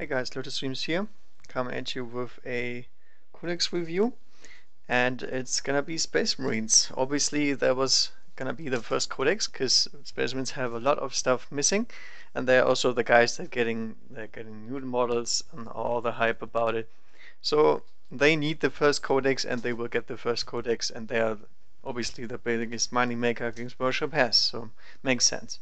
Guys, Lotus Streams here, coming at you with a Codex review, and it's gonna be Space Marines. Obviously, that was gonna be the first Codex because Space Marines have a lot of stuff missing, and they're also the guys that they're getting new models and all the hype about it. So they need the first Codex, and they will get the first Codex, and they are obviously the biggest money maker Games Workshop has, so makes sense.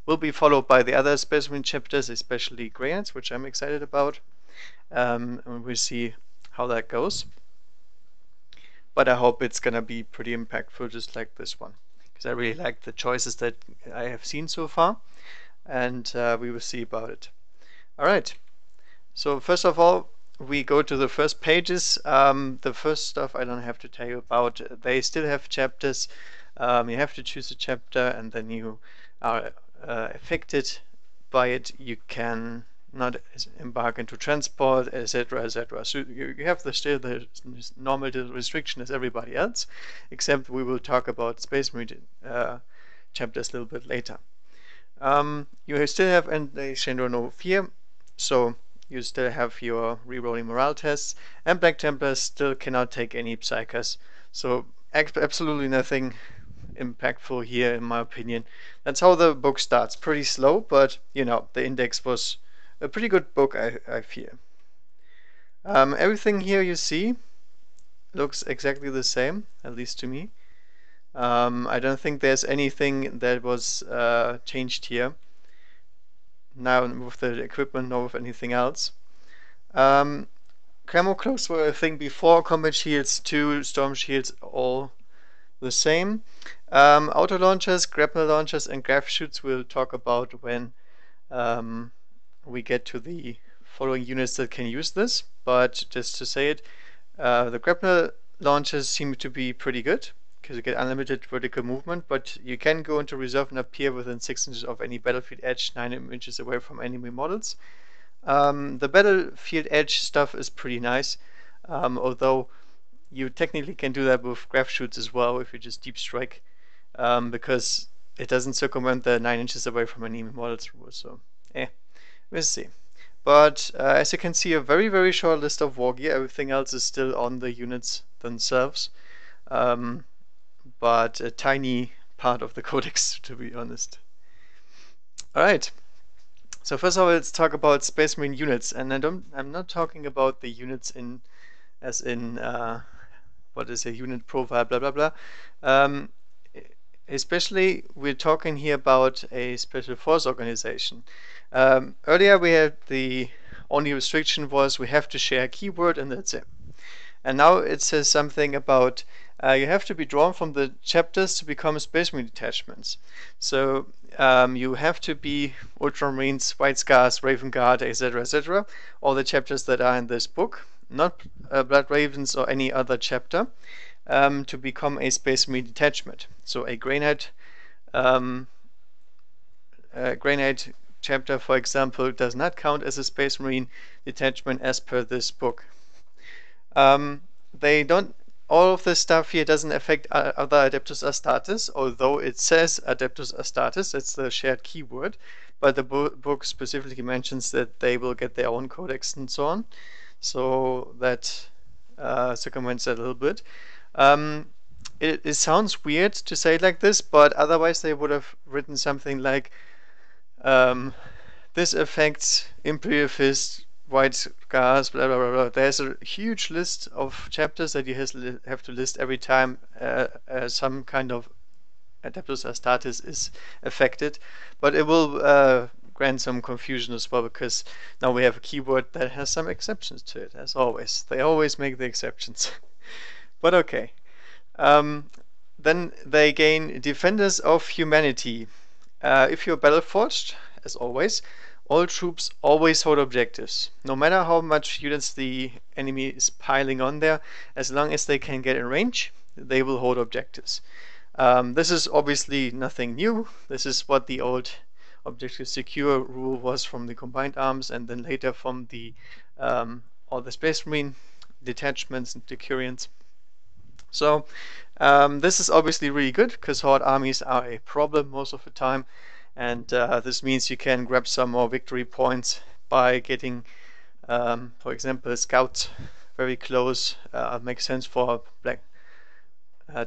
Will be followed by the other Space Marine chapters, especially Greyhounds, which I'm excited about. And we'll see how that goes. But I hope it's gonna be pretty impactful, just like this one, because I really like the choices that I have seen so far, and we will see about it. All right. So first of all, we go to the first pages. The first stuff I don't have to tell you about. They still have chapters. You have to choose a chapter, and then you are affected by it. You can not embark into transport, etc., etc. So you have still the normal restriction as everybody else, except we will talk about Space Marine chapters a little bit later. You still have Shendro No Fear, so you still have your rerolling morale tests, and Black Templars still cannot take any Psychers, so absolutely nothing impactful here in my opinion. That's how the book starts. Pretty slow, but you know, the index was a pretty good book, I feel. Everything here you see looks exactly the same, at least to me. I don't think there's anything that was changed here now with the equipment or with anything else. Camo cloaks were a thing before. Combat shields, 2 storm shields, all the same. Auto launchers, grapnel launchers, and graph shoots we'll talk about when we get to the following units that can use this. But just to say it, the grapnel launchers seem to be pretty good because you get unlimited vertical movement, but you can go into reserve and appear within 6 inches of any battlefield edge, 9 inches away from enemy models. The battlefield edge stuff is pretty nice, although you technically can do that with graph shoots as well if you just deep strike, because it doesn't circumvent the 9 inches away from enemy models rule, so we'll see. But as you can see, a very, very short list of war gear. Everything else is still on the units themselves, but a tiny part of the codex, to be honest. Alright, so first of all, let's talk about Space Marine units, and I'm not talking about the units as in what is a unit profile, blah blah blah. Especially, we're talking here about a special force organization. Earlier we had the only restriction was we have to share a keyword and that's it. And now it says something about you have to be drawn from the chapters to become Space Marine detachments. So you have to be Ultramarines, White Scars, Raven Guard, etc., etc. All the chapters that are in this book, not Blood Ravens or any other chapter, to become a Space Marine detachment. So a Grey Knight chapter, for example, does not count as a Space Marine detachment as per this book. They don't. All of this stuff here doesn't affect other Adeptus Astartes, although it says Adeptus Astartes. It's the shared keyword, but the book specifically mentions that they will get their own codex and so on. So that circumvents that a little bit. It sounds weird to say it like this, but otherwise they would have written something like this affects Imperial Fist, White Scars, blah blah blah blah. There's a huge list of chapters that you have to list every time some kind of Adeptus Astartes is affected, but it will grant some confusion as well, because now we have a keyword that has some exceptions to it, as always. They always make the exceptions. But okay. Then they gain Defenders of Humanity. If you're Battleforged, as always, all troops always hold objectives. No matter how much units the enemy is piling on there, as long as they can get in range, they will hold objectives. This is obviously nothing new. This is what the old objective secure rule was from the Combined Arms, and then later from the all the Space Marine detachments and Decurions. So this is obviously really good because Horde armies are a problem most of the time, and this means you can grab some more victory points by getting For example, scouts very close makes sense for Black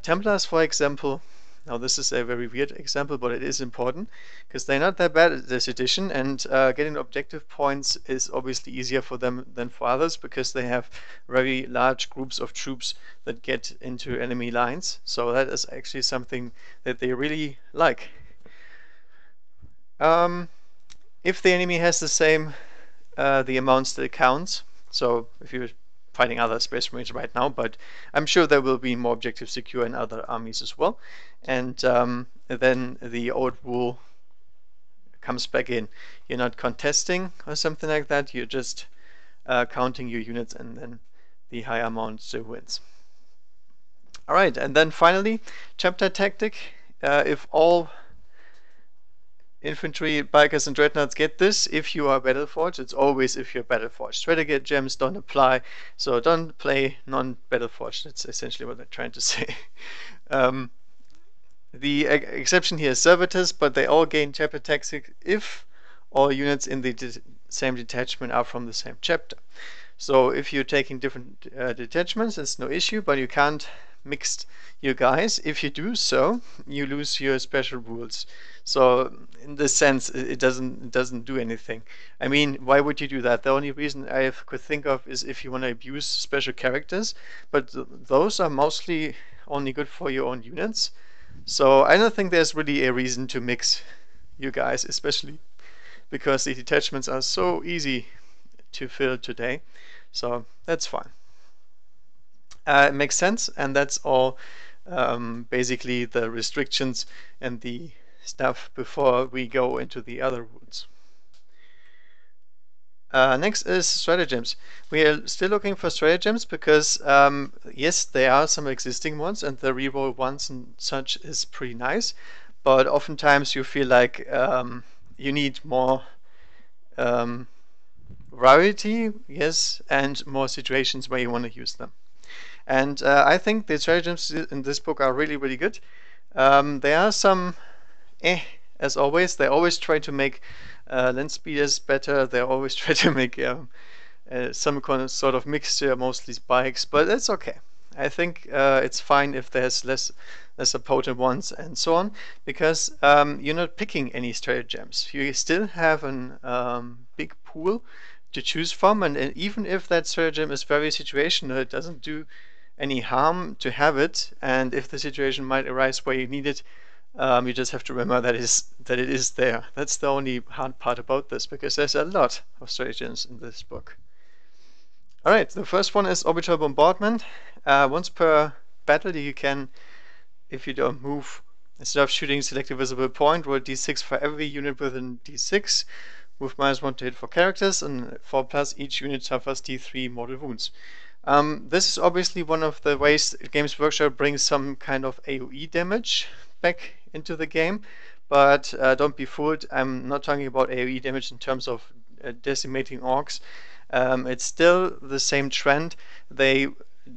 Templars, for example. Now this is a very weird example, but it is important because they're not that bad at this edition, and getting objective points is obviously easier for them than for others because they have very large groups of troops that get into enemy lines. So that is actually something that they really like. If the enemy has the same, the amount still counts. So if you're fighting other Space Marines right now, but I'm sure there will be more objectives secure in other armies as well. And then the old rule comes back in. You're not contesting or something like that. You're just counting your units, and then the higher amount still wins. All right, and then finally, chapter tactic. If all infantry, bikers, and dreadnoughts get this, if you are Battleforged, it's always if you're Battleforged. Strategems don't apply, so don't play non-Battleforged. That's essentially what they're trying to say. The exception here is servitors, but they all gain chapter tactic if all units in the same detachment are from the same chapter. So if you're taking different detachments, it's no issue, but you can't mix your guys. If you do so, you lose your special rules. So in this sense, it doesn't do anything. I mean, why would you do that? The only reason I could think of is if you want to abuse special characters, but those are mostly only good for your own units. So I don't think there's really a reason to mix you guys, especially because the detachments are so easy to fill today. So that's fine. It makes sense, and that's all basically the restrictions and the stuff before we go into the other rules. Next is stratagems. We are still looking for stratagems because yes, there are some existing ones, and the reroll ones and such is pretty nice, but oftentimes you feel like you need more variety, yes, and more situations where you want to use them. And I think the stratagems in this book are really, really good. There are some as always. They always try to make land speeders better. They always try to make some kind of sort of mixture, mostly spikes, but that's okay. I think it's fine if there's lesser potent ones and so on, because you're not picking any stratagems. You still have an big pool to choose from, and even if that stratagem is very situational, it doesn't do any harm to have it, and if the situation might arise where you need it, you just have to remember that it is there. That's the only hard part about this, because there's a lot of stratagems in this book. Alright, the first one is orbital bombardment. Once per battle you can, if you don't move, instead of shooting select a visible point, roll d6 for every unit within d6, with -1 to hit for characters, and 4+, each unit suffers d3 mortal wounds. This is obviously one of the ways Games Workshop brings some kind of AoE damage back into the game, but don't be fooled. I'm not talking about AoE damage in terms of decimating orcs. It's still the same trend. They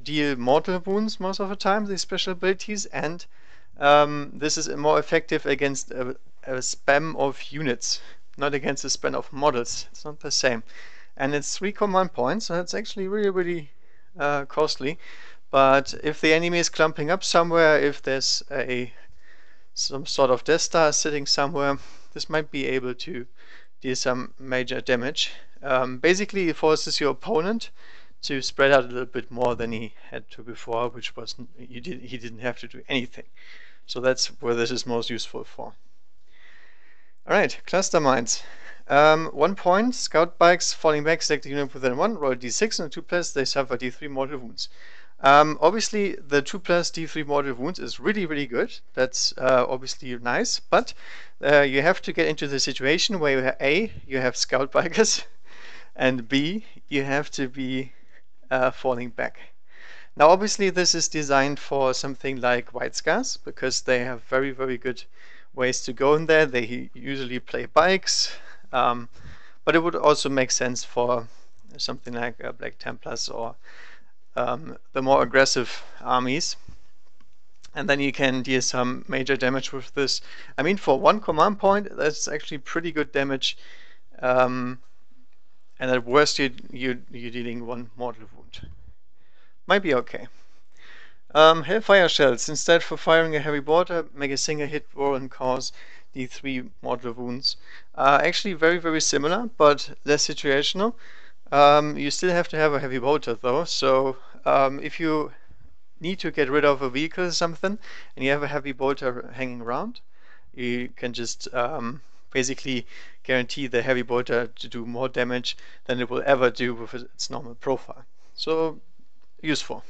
deal mortal wounds most of the time, these special abilities, and this is more effective against a spam of units, not against a spam of models. It's not the same. And it's 3 command points, so it's actually really, really costly. But if the enemy is clumping up somewhere, if there's some sort of Death Star sitting somewhere, this might be able to deal some major damage. Basically, it forces your opponent to spread out a little bit more than he had to before, which was he didn't have to do anything. So that's where this is most useful for. Alright, cluster mines. 1 point, scout bikes falling back, select a unit within 1, roll d6, and 2+, they suffer d3 mortal wounds. Obviously, the 2+ d3 mortal wounds is really, really good. That's obviously nice, but you have to get into the situation where you have A, you have scout bikers, and B, you have to be falling back. Now, obviously, this is designed for something like White Scars, because they have very, very good ways to go in there. They usually play bikes, but it would also make sense for something like Black Templars or the more aggressive armies. And then you can deal some major damage with this. I mean, for 1 command point, that's actually pretty good damage. and at worst you're dealing 1 mortal wound. Might be okay. Hellfire shells. Instead for firing a heavy mortar, make a single hit roll and cause D3 mortal wounds. Actually very similar, but less situational. You still have to have a heavy mortar though, so if you need to get rid of a vehicle or something and you have a heavy bolter hanging around, you can just basically guarantee the heavy bolter to do more damage than it will ever do with its normal profile. So useful.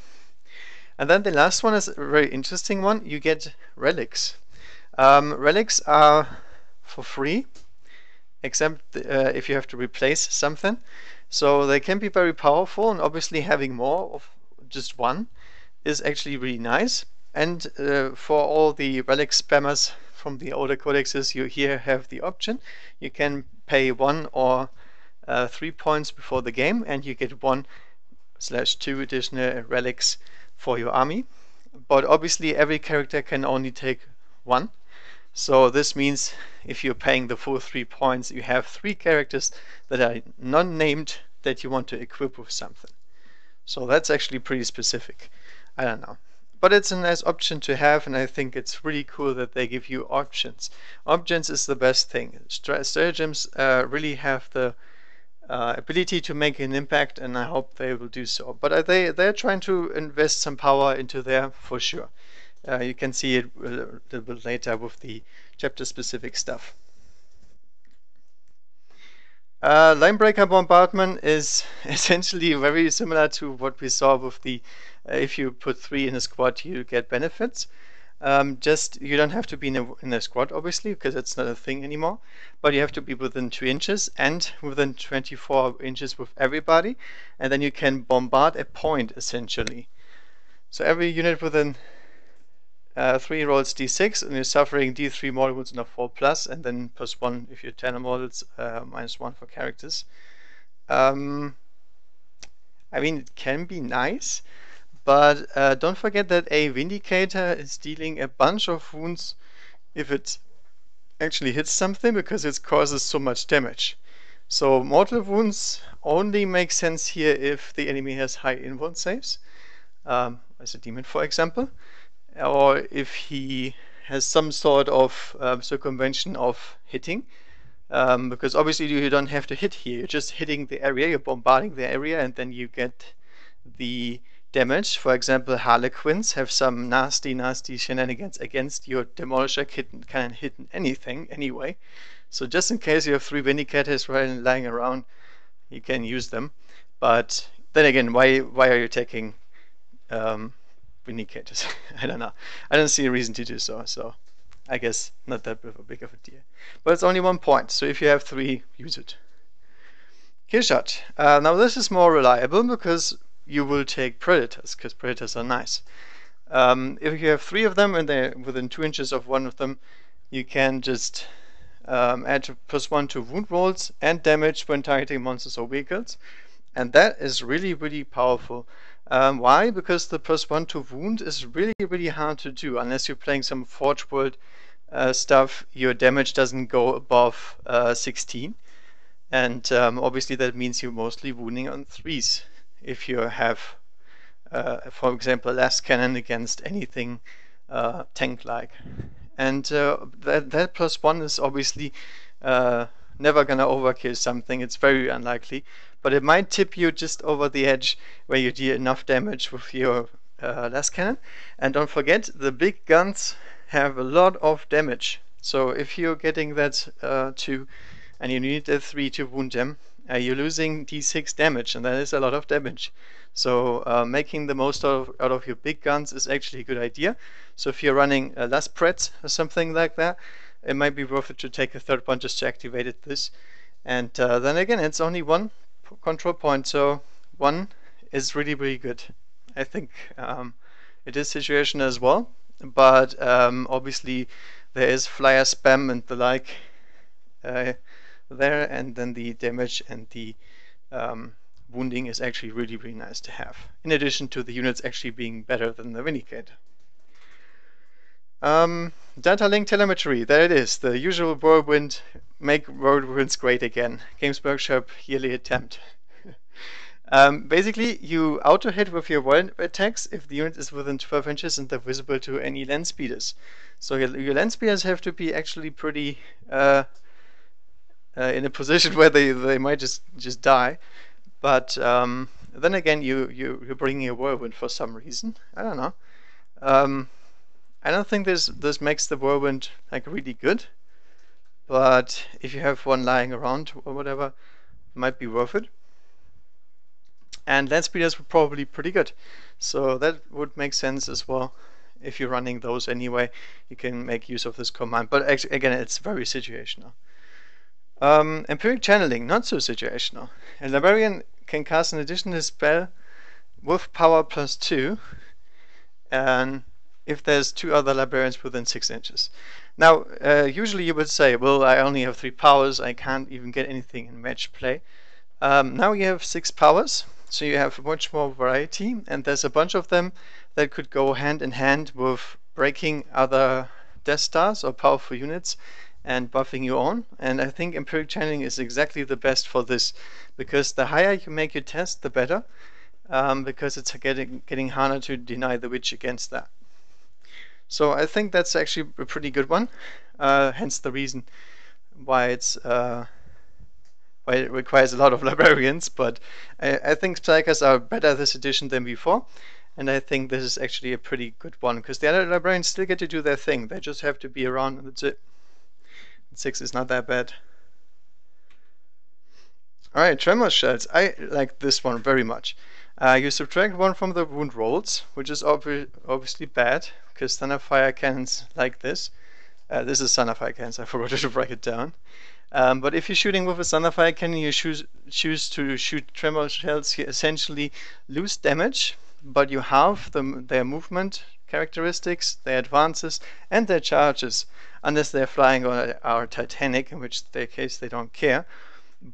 And then the last one is a very interesting one. You get relics. Relics are for free, except if you have to replace something. So they can be very powerful, and obviously having more of just one is actually really nice. And for all the relic spammers from the older codexes, you here have the option. You can pay 1 or 3 points before the game, and you get 1/2 additional relics for your army. But obviously every character can only take 1. So this means if you're paying the full 3 points, you have 3 characters that are non-named that you want to equip with something. So that's actually pretty specific. I don't know. But it's a nice option to have, and I think it's really cool that they give you options. Options is the best thing. Stratagems really have the ability to make an impact, and I hope they will do so. But they're trying to invest some power into there for sure. You can see it a little bit later with the chapter-specific stuff. Linebreaker bombardment is essentially very similar to what we saw with the if you put 3 in a squad, you get benefits. Just you don't have to be in a squad, obviously, because it's not a thing anymore. But you have to be within 2 inches and within 24 inches with everybody, and then you can bombard a point essentially. So every unit within 3 rolls d6, and you're suffering d3 mortal wounds and a 4+, and then +1 if you're 10 models, -1 for characters. I mean, it can be nice, but don't forget that a Vindicator is dealing a bunch of wounds if it actually hits something, because it causes so much damage. So mortal wounds only make sense here if the enemy has high invuln saves, as a demon for example, or if he has some sort of circumvention of hitting, because obviously you don't have to hit here, you're just hitting the area, you're bombarding the area, and then you get the damage. For example, Harlequins have some nasty shenanigans against your Demolisher can hit anything anyway. So just in case you have 3 Vindicators lying around, you can use them. But then again, why are you taking Vindicators? I don't know. I don't see a reason to do so. So I guess not that big of a deal. But it's only 1 point. So if you have 3, use it. Killshot. Now this is more reliable because you will take predators, because predators are nice. If you have 3 of them and they're within 2 inches of one of them, you can just add +1 to wound rolls and damage when targeting monsters or vehicles. And that is really powerful. Why? Because the +1 to wound is really hard to do. Unless you're playing some Forge World stuff, your damage doesn't go above 16. And obviously that means you're mostly wounding on 3s. If you have, for example, a last cannon against anything tank-like. And that +1 is obviously never gonna overkill something. It's very unlikely, but it might tip you just over the edge where you deal enough damage with your last cannon. And don't forget, the big guns have a lot of damage. So if you're getting that 2 and you need a 3 to wound them, you're losing d6 damage, and that is a lot of damage. So making the most out of your big guns is actually a good idea. So if you're running last Pretz or something like that, it might be worth it to take a 3rd one just to activate this. And then again, it's only 1 control point, so 1 is really good. I think it is situational as well, but obviously there is flyer spam and the like there, and then the damage and the wounding is actually really nice to have, in addition to the units actually being better than the Vindicator. Data link telemetry, there it is, the usual whirlwind make whirlwinds great again. Games Workshop yearly attempt. Basically, you auto hit with your whirlwind attacks if the unit is within 12 inches and they're visible to any land speeders. So your land speeders have to be actually pretty in a position where they might just die. But then again, you're bringing a whirlwind for some reason. I don't know. I don't think this makes the whirlwind like really good. But if you have one lying around or whatever, it might be worth it. And land speeders were probably pretty good, so that would make sense as well. If you're running those anyway, you can make use of this command. But actually, again, it's very situational. Empiric channeling, not so situational. A librarian can cast an additional spell with power +2, and if there's 2 other librarians within 6 inches. Now, usually you would say, well, I only have 3 powers, I can't even get anything in match play. Now you have 6 powers, so you have much more variety, and there's a bunch of them that could go hand in hand with breaking other Death Stars or powerful units and buffing your own. And I think Empiric Channeling is exactly the best for this, because the higher you make your test, the better, because it's getting harder to deny the witch against that. So I think that's actually a pretty good one, hence the reason why it's why it requires a lot of librarians. But I think Psychers are better this edition than before, and I think this is actually a pretty good one, because the other librarians still get to do their thing. They just have to be around, and that's it. 6 is not that bad. Alright, Tremor Shells. I like this one very much. You subtract 1 from the wound rolls, which is obviously bad, because Thunderfire cannons like this. This is Thunderfire cannons, I forgot to write it down. But if you're shooting with a Thunderfire cannon, you choose to shoot Tremor Shells, you essentially lose damage, but you halve their movement characteristics, their advances, and their charges, unless they're flying or are Titanic, in which case they don't care.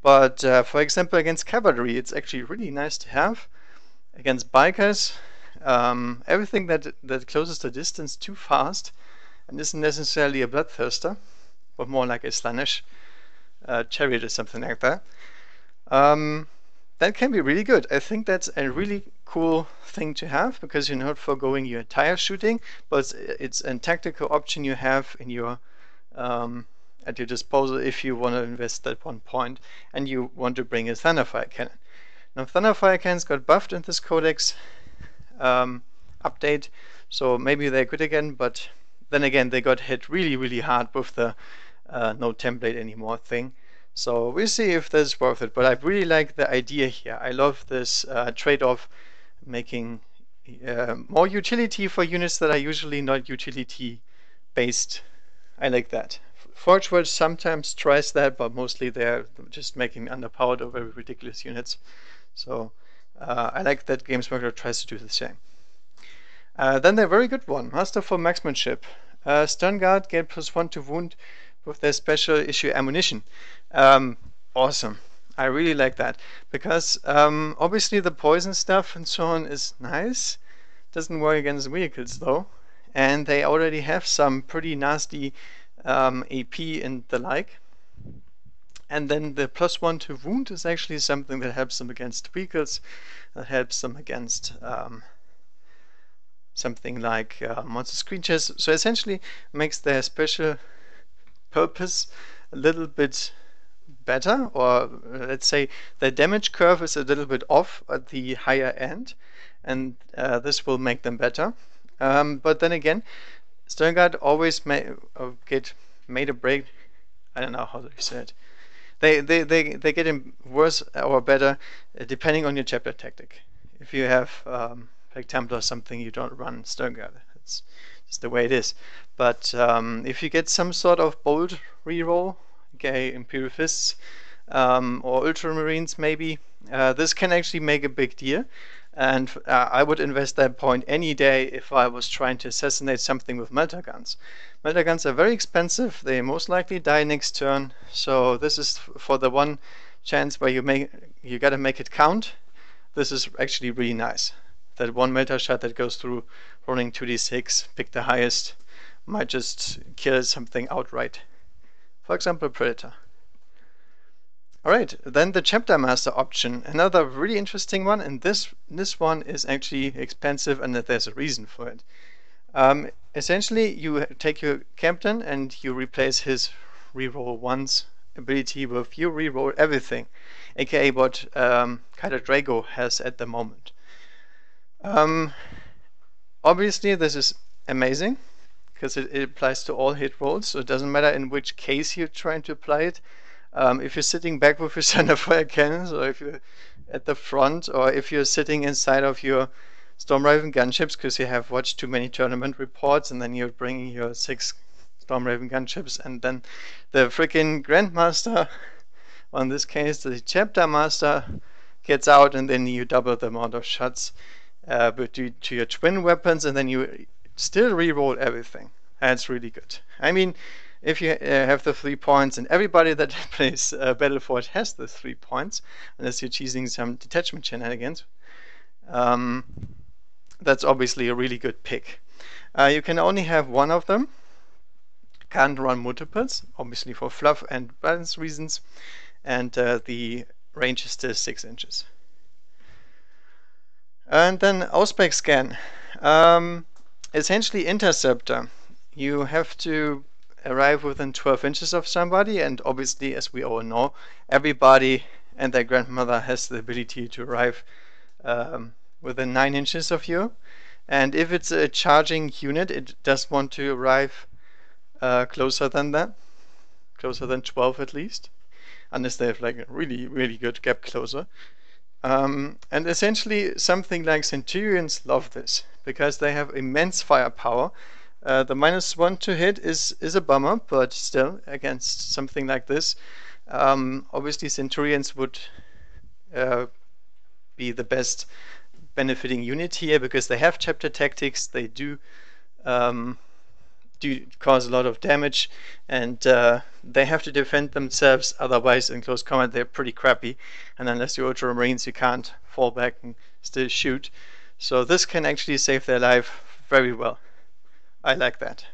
But for example, against cavalry, it's actually really nice to have. Against bikers, everything that closes the distance too fast and isn't necessarily a bloodthirster, but more like a Slaanesh chariot or something like that. That can be really good. I think that's a really cool thing to have, because you're not foregoing your entire shooting, but it's a tactical option you have in your at your disposal if you want to invest that 1 point and you want to bring a Thunderfire cannon. Now, Thunderfire cannons got buffed in this Codex update, so maybe they're good again, but then again they got hit really hard with the no template anymore thing. So we'll see if this is worth it, but I really like the idea here. I love this trade-off, making more utility for units that are usually not utility based. I like that. Forgeworld sometimes tries that, but mostly they're just making underpowered or very ridiculous units. So I like that Games Workshop tries to do the same. Then the very good one, Master for Marksmanship. Stern Guard get +1 to wound with their special issue ammunition. Awesome. I really like that, because obviously the poison stuff and so on is nice. Doesn't work against vehicles though, and they already have some pretty nasty AP and the like. And then the +1 to wound is actually something that helps them against vehicles, that helps them against something like monster creatures. So essentially makes their special purpose a little bit better, or let's say the damage curve is a little bit off at the higher end, and this will make them better. But then again, Sternguard always get made or break. I don't know how to say it. They get in worse or better depending on your chapter tactic. If you have like Templar or something, you don't run Sternguard. It's just the way it is. But if you get some sort of bold reroll, okay, Imperial Fists or Ultramarines maybe, this can actually make a big deal. And I would invest that point any day if I was trying to assassinate something with melter guns. Melter guns are very expensive. They most likely die next turn. So this is for the one chance where you gotta make it count. This is actually really nice. That one melter shot that goes through rolling 2d6, pick the highest, might just kill something outright. For example, Predator. Alright, then the chapter master option, another really interesting one, and this one is actually expensive, and that there's a reason for it. Essentially, you take your captain and you replace his reroll once ability with you reroll everything, aka what Kyler Drago has at the moment. Obviously, this is amazing because it applies to all hit rolls, so it doesn't matter in which case you're trying to apply it. If you're sitting back with your centerfire cannons, or if you're at the front, or if you're sitting inside of your Stormraven gunships because you have watched too many tournament reports, and then you're bringing your 6 Stormraven gunships, and then the freaking Grandmaster, or in this case the Chapter Master, gets out, and then you double the amount of shots to your twin weapons, and then you still reroll everything. That's really good. I mean, if you have the 3 points, and everybody that plays Battleforge has the 3 points, unless you're choosing some detachment shenanigans, that's obviously a really good pick. You can only have one of them. Can't run multiples, obviously for fluff and balance reasons, and the range is still 6 inches. And then Auspex scan. Essentially interceptor. You have to arrive within 12 inches of somebody, and obviously, as we all know, everybody and their grandmother has the ability to arrive within 9 inches of you. And if it's a charging unit, it does want to arrive closer than that, closer than 12 at least, unless they have like a really, really good gap closer. And essentially, something like Centurions love this because they have immense firepower. The -1 to hit is a bummer, but still, against something like this, obviously Centurions would be the best benefiting unit here because they have chapter tactics. They do cause a lot of damage, and they have to defend themselves. Otherwise, in close combat, they're pretty crappy. And unless you're Ultramarines, you can't fall back and still shoot. So this can actually save their life very well. I like that.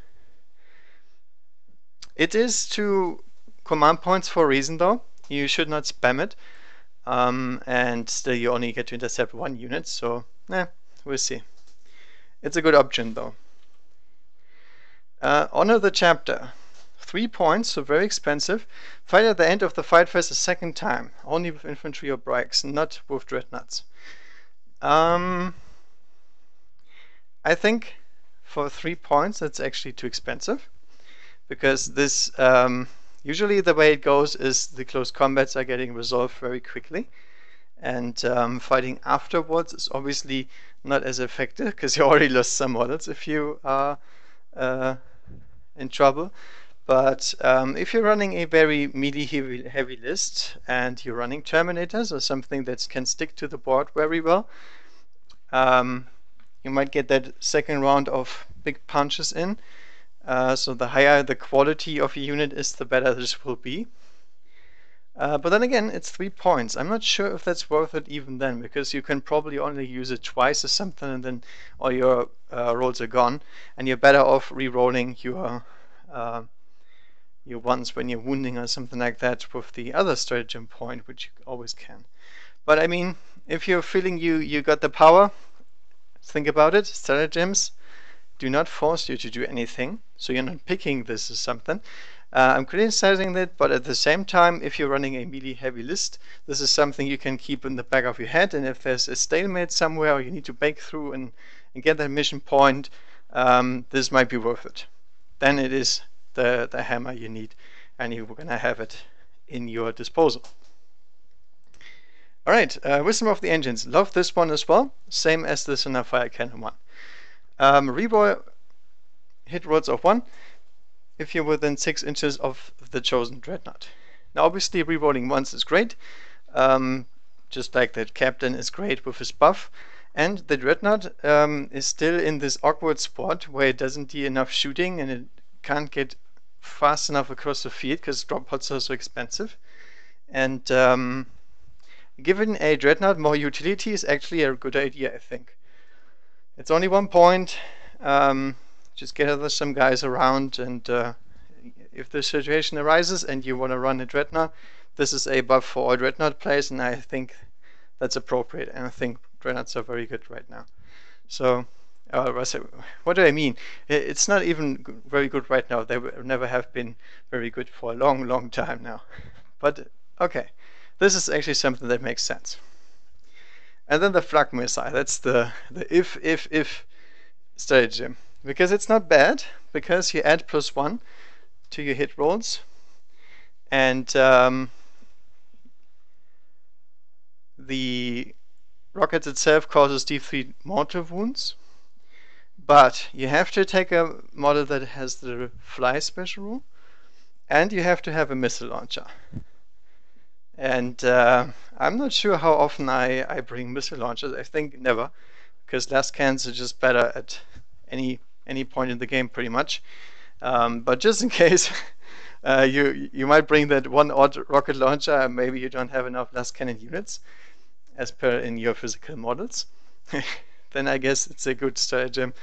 It is 2 command points for a reason, though. You should not spam it. And still you only get to intercept 1 unit, so we'll see. It's a good option, though. Honor the chapter. 3 points, so very expensive. Fight at the end of the fight phase a second time, only with infantry or brakes, not with dreadnoughts. I think for 3 points that's actually too expensive, because this usually the way it goes is the close combats are getting resolved very quickly, and fighting afterwards is obviously not as effective because you already lost some models if you are in trouble. But if you're running a very melee heavy list and you're running Terminators or something that can stick to the board very well, you might get that second round of big punches in. So the higher the quality of your unit is, the better this will be. But then again, it's 3 points. I'm not sure if that's worth it even then, because you can probably only use it twice or something, and then all your rolls are gone, and you're better off re-rolling your ones when you're wounding or something like that with the other stratagem point, which you always can. But I mean, if you're feeling you got the power, think about it. Stratagems do not force you to do anything, so you're not picking this as something. I'm criticizing that, but at the same time, if you're running a melee heavy list, this is something you can keep in the back of your head, and if there's a stalemate somewhere or you need to break through and get that mission point, this might be worth it. Then it is the hammer you need, and you're gonna have it in your disposal. Alright, Wisdom of the Engines. Love this one as well, same as the Centerfire Cannon one. Reroll hit rolls of 1 if you're within 6 inches of the chosen dreadnought. Now obviously rerolling once is great, just like that captain is great with his buff, and the dreadnought is still in this awkward spot where it doesn't do enough shooting and it can't get fast enough across the field because drop pods are so expensive. And giving a dreadnought more utility is actually a good idea, I think. It's only 1 point. Just gather some guys around, and if the situation arises and you want to run a dreadnought, this is a buff for all Dreadnought players, and I think that's appropriate, and I think Dreadnoughts are very good right now. So, what do I mean? It's not even very good right now. They never have been very good for a long, long time now. But, okay, this is actually something that makes sense. And then the flak missile, that's the if stratagem. Because it's not bad, because you add +1 to your hit rolls, and the rocket itself causes D3 mortal wounds, but you have to take a model that has the fly special rule, and you have to have a missile launcher. And I'm not sure how often I bring missile launchers. I think never, because lascans are just better at any point in the game pretty much. But just in case you might bring that one odd rocket launcher, and maybe you don't have enough lascannon units as per in your physical models, then I guess it's a good stratagem,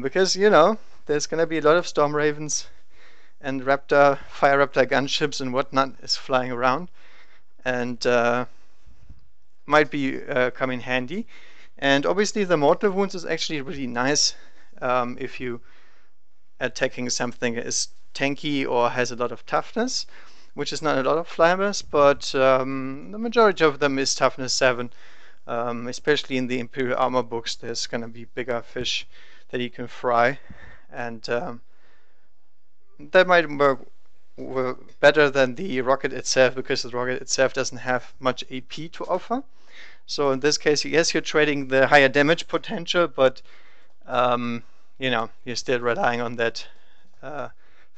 because there's gonna be a lot of Storm Ravens and Fire Raptor gunships and whatnot is flying around, and might be come in handy. And obviously the mortal wounds is actually really nice if you attacking something that is tanky or has a lot of toughness, which is not a lot of flammers, but the majority of them is toughness 7. Especially in the Imperial Armor books, there's gonna be bigger fish that you can fry, and that might work better than the rocket itself, because the rocket itself doesn't have much AP to offer. So in this case, yes, you're trading the higher damage potential, but you're still relying on that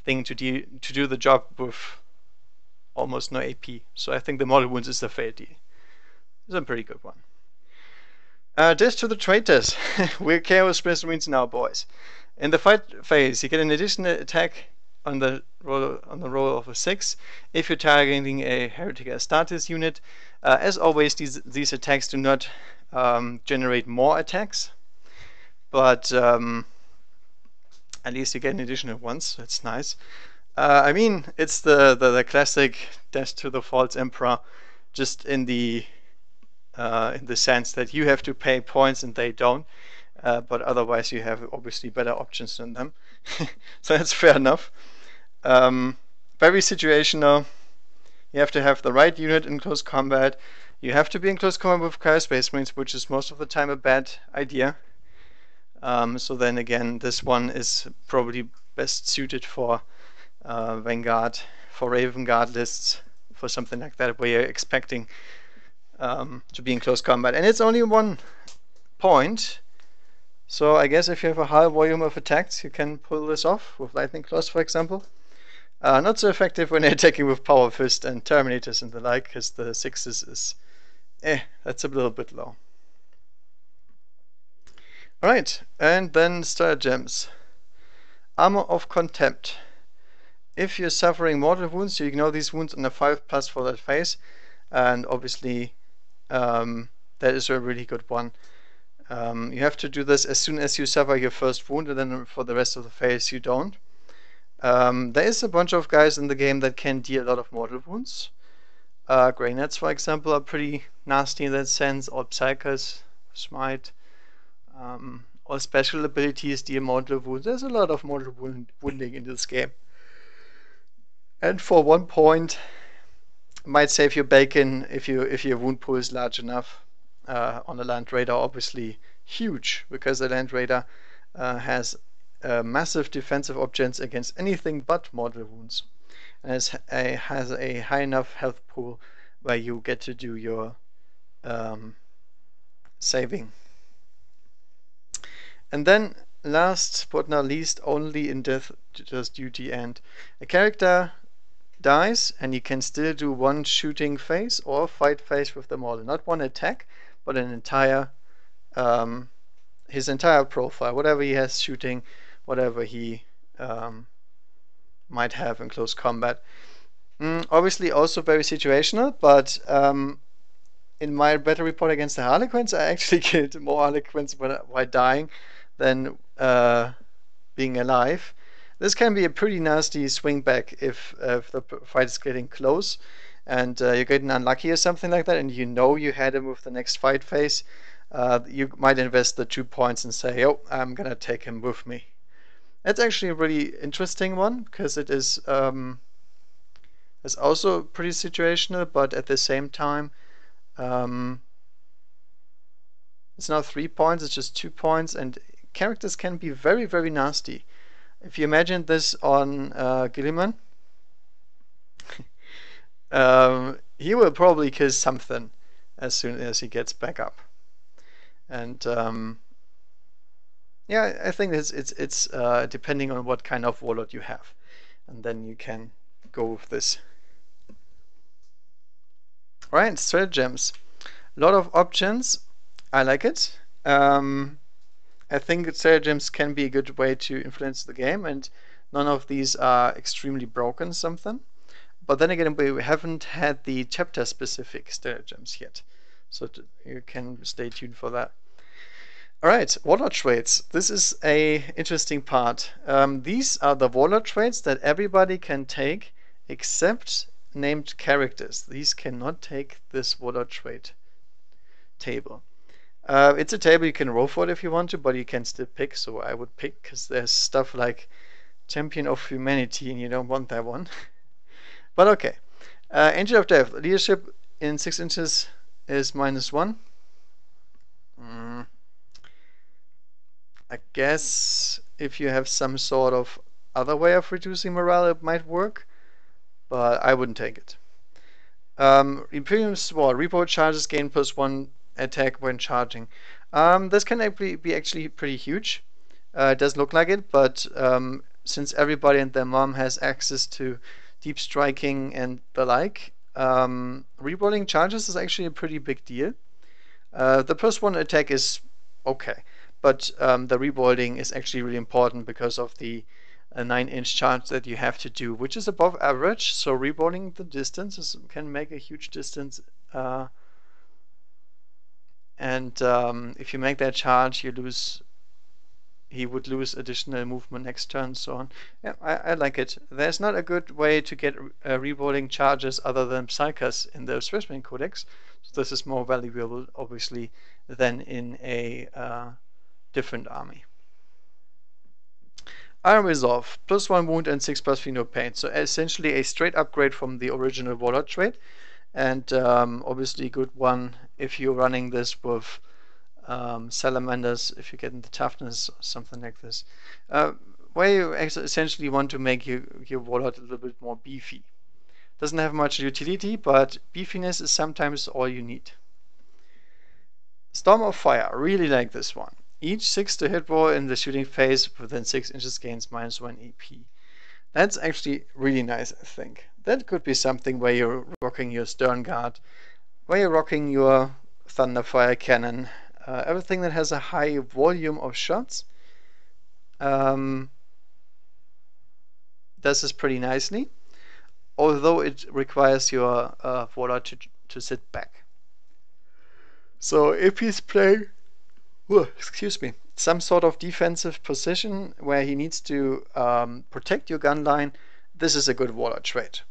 thing to do the job with almost no AP. So I think the mortal wounds is a fair deal. It's a pretty good one. Death to the traitors. We're Chaos Space Marines now, boys. In the fight phase, you get an additional attack on the roll of a 6 if you're targeting a Heretic Astartes unit. As always, these attacks do not generate more attacks, but at least you get an additional ones. That's nice. I mean, it's the classic Death to the False Emperor, just in the sense that you have to pay points and they don't, but otherwise you have obviously better options than them. So that's fair enough. Very situational. You have to have the right unit in close combat. You have to be in close combat with Chaos Space Marines, which is most of the time a bad idea. So then again, this one is probably best suited for Vanguard, for Raven Guard lists, for something like that, where you're expecting to be in close combat. And it's only 1 point, so I guess if you have a high volume of attacks, you can pull this off with Lightning Claws, for example. Not so effective when you're attacking with Power Fist and Terminators and the like, because the 6s is that's a little bit low. Alright, and then stratagems. Armor of Contempt. If you're suffering mortal wounds, you ignore these wounds on a 5+ for that phase, and obviously that is a really good one. You have to do this as soon as you suffer your first wound, and then for the rest of the phase you don't. There is a bunch of guys in the game that can deal a lot of mortal wounds. Grey Nets, for example, are pretty nasty in that sense. All Psychers, Smite, all special abilities deal mortal wounds. There's a lot of mortal wounding in this game. And for 1 point, might save your bacon if your wound pool is large enough. On a Land Raider, obviously huge, because the Land Raider has massive defensive options against anything but mortal wounds, and has a high enough health pool where you get to do your saving. And then last but not least, only in Death Does Duty End, a character dies and you can still do 1 shooting phase or fight phase with the model. Not 1 attack, but an entire his entire profile, whatever he has shooting, whatever he might have in close combat. Obviously also very situational, but in my battle report against the Harlequins, I actually killed more Harlequins while dying than being alive. This can be a pretty nasty swing back if the fight is getting close, and you're getting unlucky or something like that, and you know you had him with the next fight phase, you might invest the 2 points and say, oh, I'm gonna take him with me. That's actually a really interesting one because it is it's also pretty situational, but at the same time, um, it's not 3 points, it's just 2 points, and characters can be very, very nasty. If you imagine this on Gilliman, he will probably kill something as soon as he gets back up. And yeah, I think it's depending on what kind of warlord you have, and then you can go with this. All right, stratagems. A lot of options. I like it. I think stratagems can be a good way to influence the game, and none of these are extremely broken something. But then again, we haven't had the chapter-specific stratagems yet, so you can stay tuned for that. All right, warlord traits. This is a interesting part. These are the warlord traits that everybody can take except named characters. These cannot take this warlord trait table. It's a table you can roll for it if you want to, but you can still pick. So I would pick because there's stuff like Champion of Humanity, and you don't want that one. But okay. Angel of Death. Leadership in 6 inches is -1. I guess if you have some sort of other way of reducing morale, it might work, but I wouldn't take it. Imperium Sword. Repo charges gain +1 attack when charging. This can be actually pretty huge. It does look like it, but since everybody and their mom has access to deep striking and the like, rerolling charges is actually a pretty big deal. The +1 attack is okay, but the rerolling is actually really important because of the 9-inch charge that you have to do, which is above average. So rerolling the distance can make a huge distance. And if you make that charge, he would lose additional movement next turn, so on. Yeah, I like it. There's not a good way to get rerolling charges other than Psychers in the Specimen Codex. So this is more valuable, obviously, than in a different army. Iron Resolve, +1 wound and 6+3 no pain. So essentially a straight upgrade from the original Warlord trait. And obviously a good one if you're running this with salamanders, if you get into toughness or something like this, where you essentially want to make your warlord a little bit more beefy. Doesn't have much utility, but beefiness is sometimes all you need. Storm of Fire, really like this one. Each 6 to hit roll in the shooting phase within 6 inches gains -1 AP. That's actually really nice, I think. That could be something where you're rocking your Stern Guard, where you're rocking your Thunderfire Cannon, everything that has a high volume of shots does this pretty nicely, although it requires your warlord to sit back. So if he's playing, excuse me, some sort of defensive position where he needs to protect your gun line, this is a good warlord trait.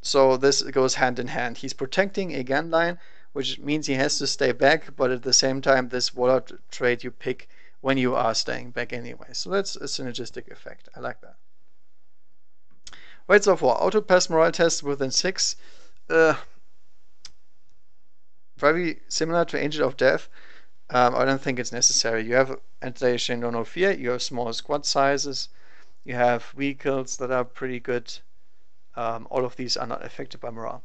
So this goes hand in hand. He's protecting a gun line, which means he has to stay back, but at the same time, this warlord trait you pick when you are staying back anyway. So that's a synergistic effect. I like that. Weights of War. Auto pass morale test within 6. Very similar to Angel of Death. I don't think it's necessary. You have Anti-Chain No Fear, you have small squad sizes, you have vehicles that are pretty good. All of these are not affected by morale.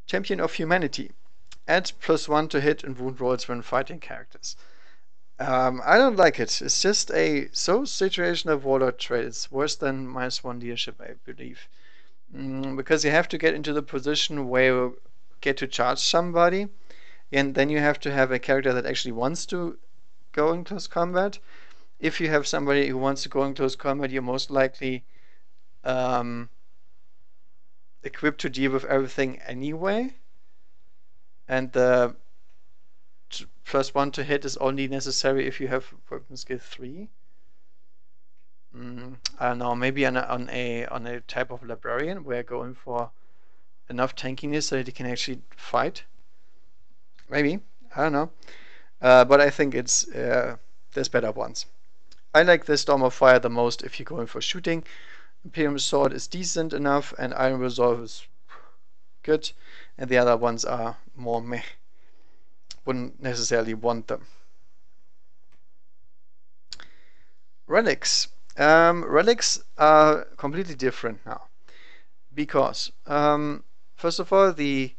Champion of Humanity. Add +1 to hit and wound rolls when fighting characters. I don't like it. It's just a so situational warlord trait. It's worse than -1 leadership, I believe. Because you have to get into the position where you get to charge somebody, and then you have to have a character that actually wants to go in close combat. If you have somebody who wants to go in close combat, you're most likely equipped to deal with everything anyway, and the +1 to hit is only necessary if you have weapon skill 3. I don't know, maybe on a type of librarian where going for enough tankiness so that he can actually fight. Maybe, I don't know. But I think there's better ones. I like the Storm of Fire the most if you're going for shooting. Imperium Sword is decent enough, and Iron Resolve is good, and the other ones are more meh. Wouldn't necessarily want them. Relics. Relics are completely different now because, first of all, the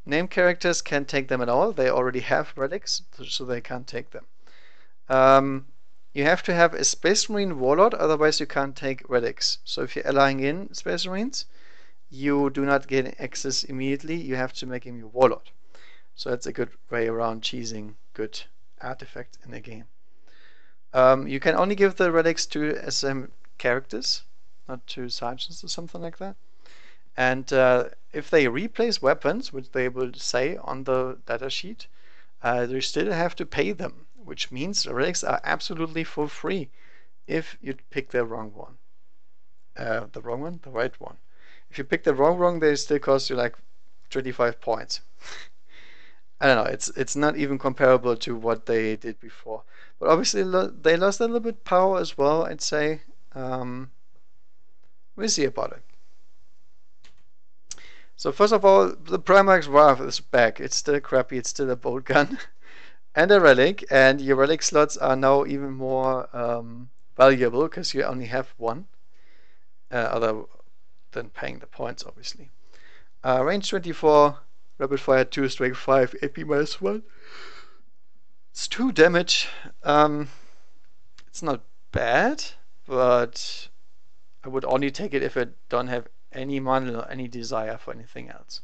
name characters can't take them at all. They already have relics, so they can't take them. You have to have a Space Marine Warlord, otherwise you can't take relics. So if you're allying in Space Marines, you do not get access immediately. You have to make him your Warlord. So that's a good way around cheesing good artifacts in the game. You can only give the relics to SM characters, not to sergeants or something like that. And if they replace weapons, which they will say on the data sheet, they still have to pay them, which means the relics are absolutely for free if you pick the wrong one. The wrong one? The right one. If you pick the wrong, they still cost you like 25 points. I don't know, it's not even comparable to what they did before. But obviously they lost a little bit power as well, I'd say. We'll see about it. So first of all, the Primarch's Wrath is back. It's still crappy, it's still a bolt gun and a relic, and your relic slots are now even more valuable because you only have one, other than paying the points, obviously. Range 24, Rapid Fire 2, Strength 5, AP -1. It's 2 damage. It's not bad, but I would only take it if I don't have any money or any desire for anything else.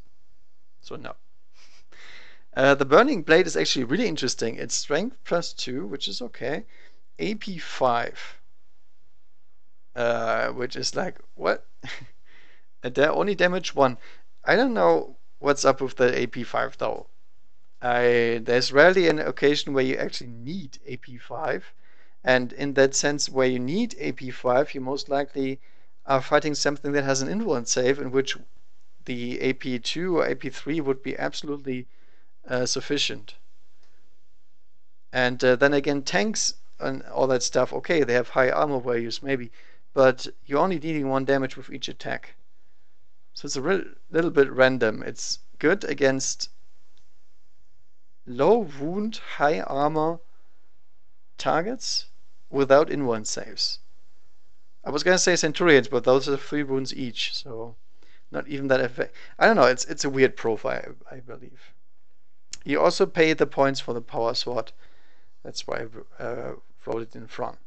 So no. The Burning Blade is actually really interesting. It's Strength +2, which is okay. AP 5, which is like, what? They only damage 1. I don't know what's up with the AP 5 though. There's rarely an occasion where you actually need AP 5, and in that sense, where you need AP 5, you most likely are fighting something that has an influence save, in which the AP 2 or AP 3 would be absolutely sufficient. And then again, tanks and all that stuff, okay, they have high armor values maybe, but you're only dealing 1 damage with each attack. So it's a little bit random. It's good against low wound, high armor targets without influence saves. I was gonna say Centurions, but those are 3 wounds each, so not even that effect. I don't know, it's a weird profile, I believe. You also pay the points for the power sword. That's why I wrote it in front.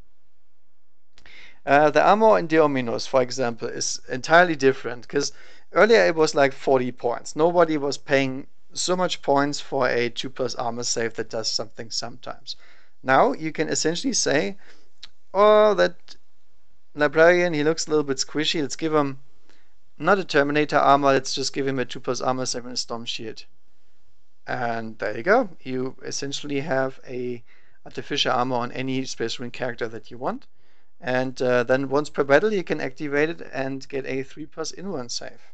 The armor in Deominos, for example, is entirely different, because earlier it was like 40 points. Nobody was paying so much points for a 2+ armor save that does something sometimes. Now you can essentially say, oh, that librarian, he looks a little bit squishy, let's give him not a Terminator armor, let's just give him a 2+ armor save and a Storm Shield. And there you go. You essentially have a artificial armor on any Space Marine character that you want. And then once per battle you can activate it and get a 3+ influence save,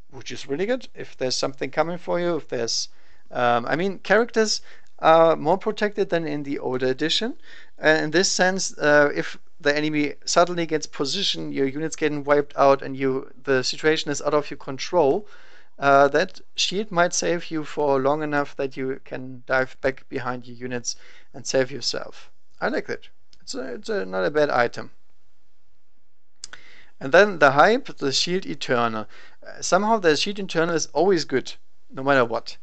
which is really good if there's something coming for you. If there's I mean, characters are more protected than in the older edition, and in this sense, if the enemy suddenly gets positioned, your units getting wiped out, and the situation is out of your control, that shield might save you for long enough that you can dive back behind your units and save yourself. I like that. It's not a bad item. And then the hype, the Shield Eternal. Somehow the Shield Eternal is always good, no matter what.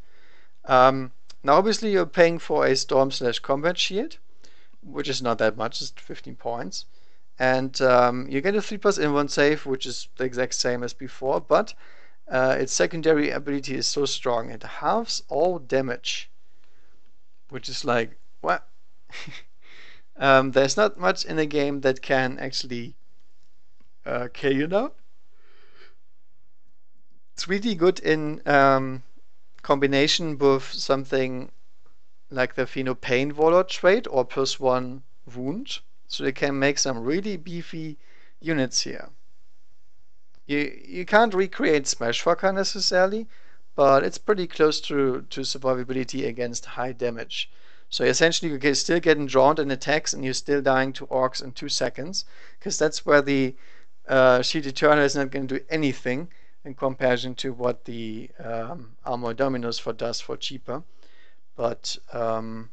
Now obviously you're paying for a Storm/Combat Shield, which is not that much, just 15 points. And you get a 3+ influence save, which is the exact same as before, but its secondary ability is so strong, it halves all damage. Which is like, what? There's not much in the game that can actually kill you now. It's really good in combination with something like the Phenopain Warlord trait or +1 wound, So they can make some really beefy units here. You can't recreate Smash Fucker necessarily, but it's pretty close to survivability against high damage. So essentially you can still getting drawn in attacks and you're still dying to orcs in 2 seconds, because that's where the Shield Eterna is not going to do anything in comparison to what the Armor Dominus does for cheaper. But you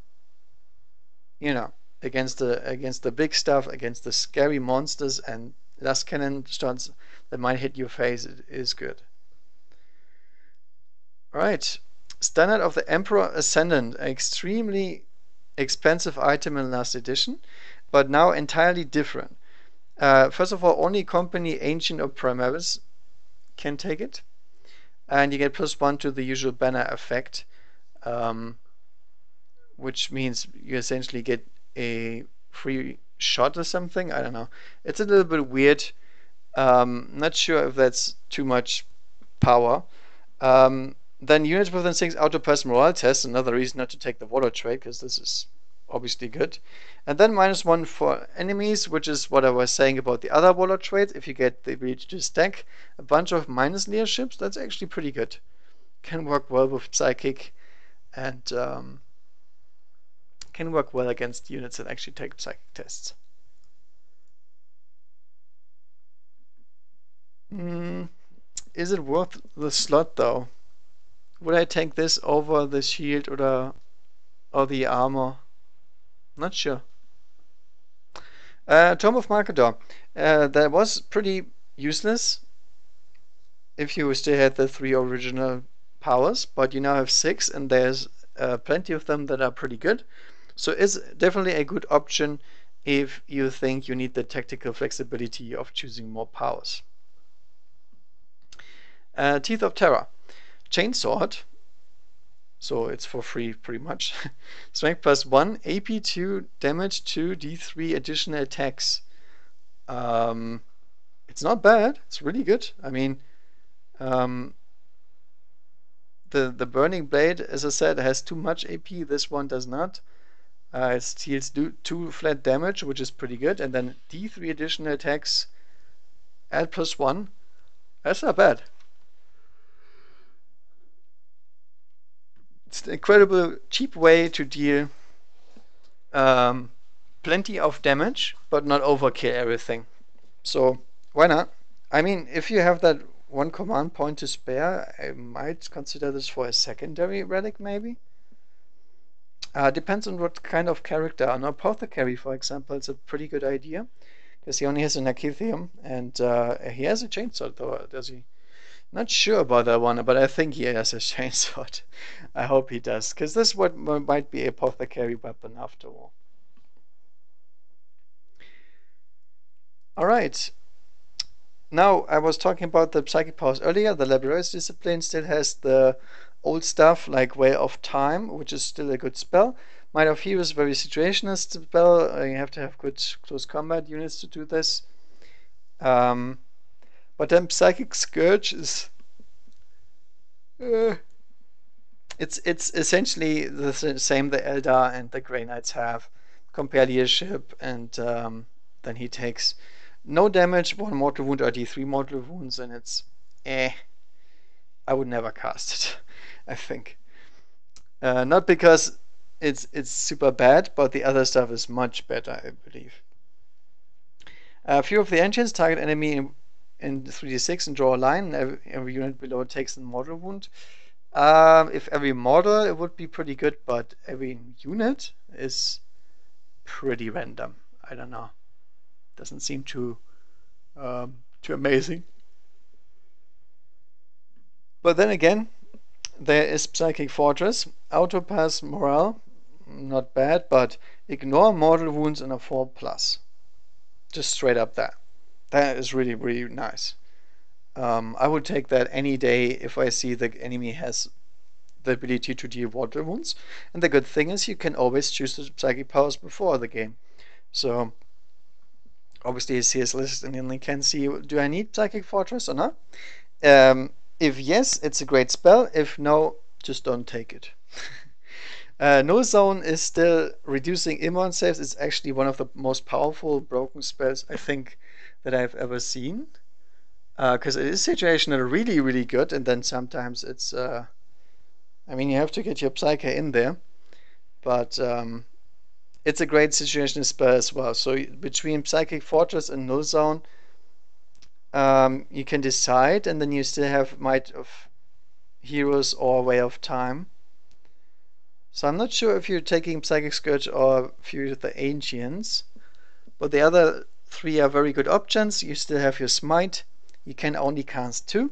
know, against the big stuff, against the scary monsters and last cannon shots that might hit your face, it is good. Right, Standard of the Emperor Ascendant, an extremely expensive item in last edition, but now entirely different. First of all, only company Ancient or Primaris can take it, and you get +1 to the usual banner effect, which means you essentially get a free shot or something. I don't know. It's a little bit weird. Not sure if that's too much power. Then units within 6 auto-pass morale test, another reason not to take the warlord trait, because this is obviously good. And then -1 for enemies, which is what I was saying about the other warlord trait. If you get the ability to stack a bunch of minus leaderships, that's actually pretty good. Can work well with psychic and can work well against units that actually take psychic tests. Is it worth the slot though? Would I take this over the shield or the armor? Not sure. Tome of Markador. That was pretty useless if you still had the 3 original powers, but you now have 6 and there's plenty of them that are pretty good. So it's definitely a good option if you think you need the tactical flexibility of choosing more powers. Teeth of Terror. Chainsword, so it's for free pretty much. Strength +1, AP 2, damage 2, D3 additional attacks. It's not bad. It's really good. I mean, the Burning Blade, as I said, has too much AP. This one does not. It deals 2 flat damage, which is pretty good, and then D3 additional attacks at +1. That's not bad. It's an incredible cheap way to deal plenty of damage, but not overkill everything. So why not? I mean, if you have that 1 command point to spare, I might consider this for a secondary relic, maybe. Depends on what kind of character. An apothecary, for example, is a pretty good idea, because he only has an Achithium, and he has a chainsword, though, does he? Not sure about that one, but I think he has a chainsword. I hope he does, because this might be a apothecary weapon after all. Alright. Now, I was talking about the psychic powers earlier. The Laborious Discipline still has the old stuff like Way of Time, which is still a good spell. Might of Heroes, very situationist spell. You have to have good close combat units to do this. But then Psychic Scourge is it's essentially the same the Eldar and the Grey Knights have. Compare leadership, and then he takes no damage, 1 mortal wound or D3 mortal wounds, and it's I would never cast it, I think. Not because it's super bad, but the other stuff is much better, I believe. Few of the Ancients target enemy in 3d6 and draw a line. Every unit below takes a mortal wound. If every model, it would be pretty good, but every unit is pretty random. I don't know. Doesn't seem too amazing. But then again, there is Psychic Fortress, Autopass Morale, not bad, but ignore mortal wounds and a 4+. Just straight up that. That is really, really nice. I would take that any day if I see the enemy has the ability to deal mortal wounds. And the good thing is you can always choose the psychic powers before the game. So obviously you see his list and then you can see, do I need Psychic Fortress or not? If yes, it's a great spell. If no, just don't take it. No Zone is still reducing immune saves. It's actually one of the most powerful broken spells I think that I've ever seen. Because it is situational really, really good, and then sometimes it's, I mean, you have to get your Psyche in there, but it's a great situational spell as well. So between Psychic Fortress and Null Zone, you can decide, and then you still have Might of Heroes or Way of Time. So I'm not sure if you're taking Psychic Scourge or Fury of the Ancients, but the other three are very good options. You still have your Smite. You can only cast two,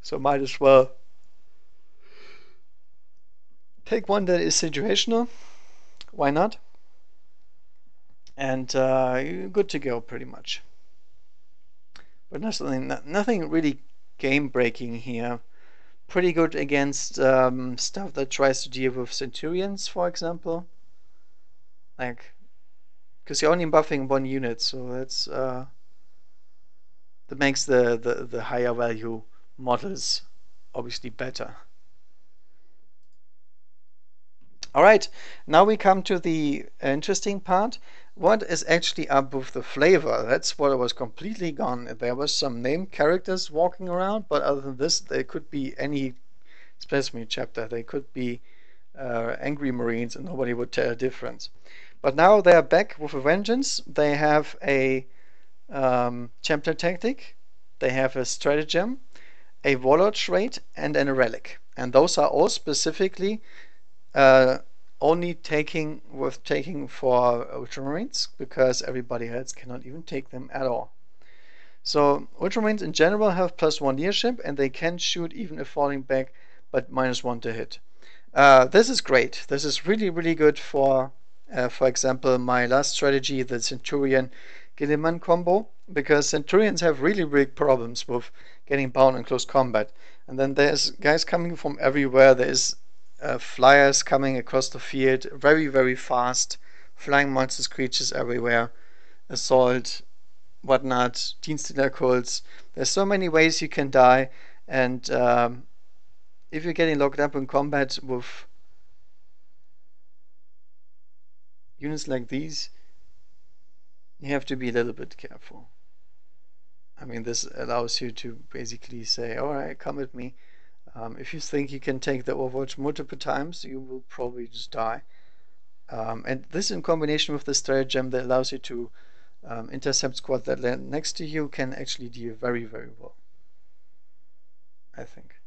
so might as well take one that is situational. Why not? And you're good to go pretty much. But nothing really game breaking here. Pretty good against stuff that tries to deal with Centurions, for example. Like, because you're only buffing one unit, so that makes the higher value models obviously better. All right, now we come to the interesting part. What is actually up with the flavor? That's what was completely gone. There was some named characters walking around, but other than this, they could be any specimen chapter. They could be angry Marines, and nobody would tell a difference. But now they are back with a vengeance. They have a chapter tactic. They have a stratagem, a warlord trait, and a relic. And those are all specifically only taking for Ultramarines, because everybody else cannot even take them at all. So Ultramarines in general have +1 leadership, and they can shoot even if falling back, but -1 to hit. This is great. This is really, really good for example, my last strategy, the Centurion Gilliman combo, because Centurions have really big problems with getting bound in close combat. And then there's guys coming from everywhere. There's flyers coming across the field, very, very fast, flying monsters, creatures everywhere, assault, whatnot, Dienstler cults. There's so many ways you can die, and if you're getting locked up in combat with units like these, you have to be a little bit careful. I mean, this allows you to basically say, all right, come with me. If you think you can take the Overwatch multiple times, you will probably just die. And this in combination with the stratagem that allows you to intercept squad that land next to you can actually deal very, very well, I think.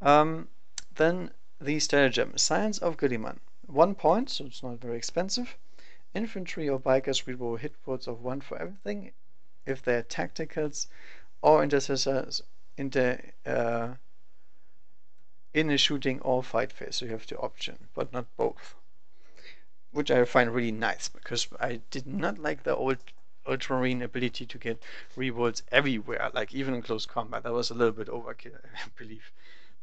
Then the stratagem, Science of Gilliman. 1 point, so it's not very expensive. Infantry or bikers reroll hit points of 1 for everything if they're tacticals or intercessors in a shooting or fight phase. So you have the option, but not both. Which I find really nice, because I did not like the old Ultramarine ability to get rerolls everywhere, like even in close combat. That was a little bit overkill, I believe.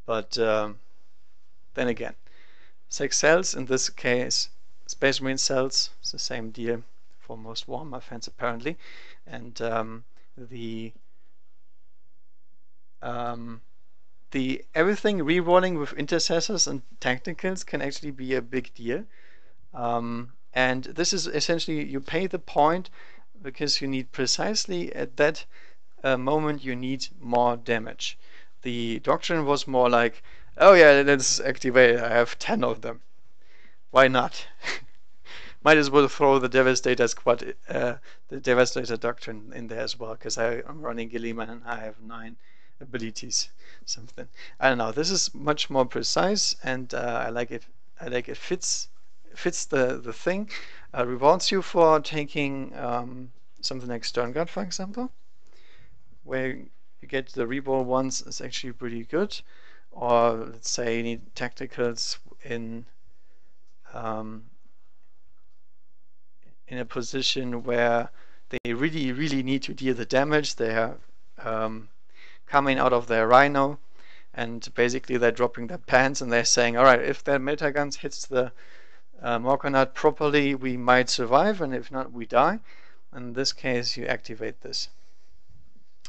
But then again, 6 cells in this case, Space Marine cells, it's the same deal for most Warhammer fans apparently. And the everything rerolling with intercessors and tacticals can actually be a big deal. And this is essentially, you pay the point because you need precisely at that moment you need more damage. The doctrine was more like, oh yeah, let's activate, I have 10 of them. Why not? Might as well throw the Devastator squad, the Devastator doctrine in there as well, because I'm running Gilliman and I have 9 abilities, something. I don't know, this is much more precise, and I like it. I like it fits the thing. Rewards you for taking something like Sternguard, for example, where you get the reroll once is actually pretty good. Or let's say you need tacticals in a position where they really, really need to deal the damage. They're coming out of their Rhino, and basically they're dropping their pants, and they're saying, all right, if their meta guns hits the Morkanat properly, we might survive, and if not, we die. In this case, you activate this.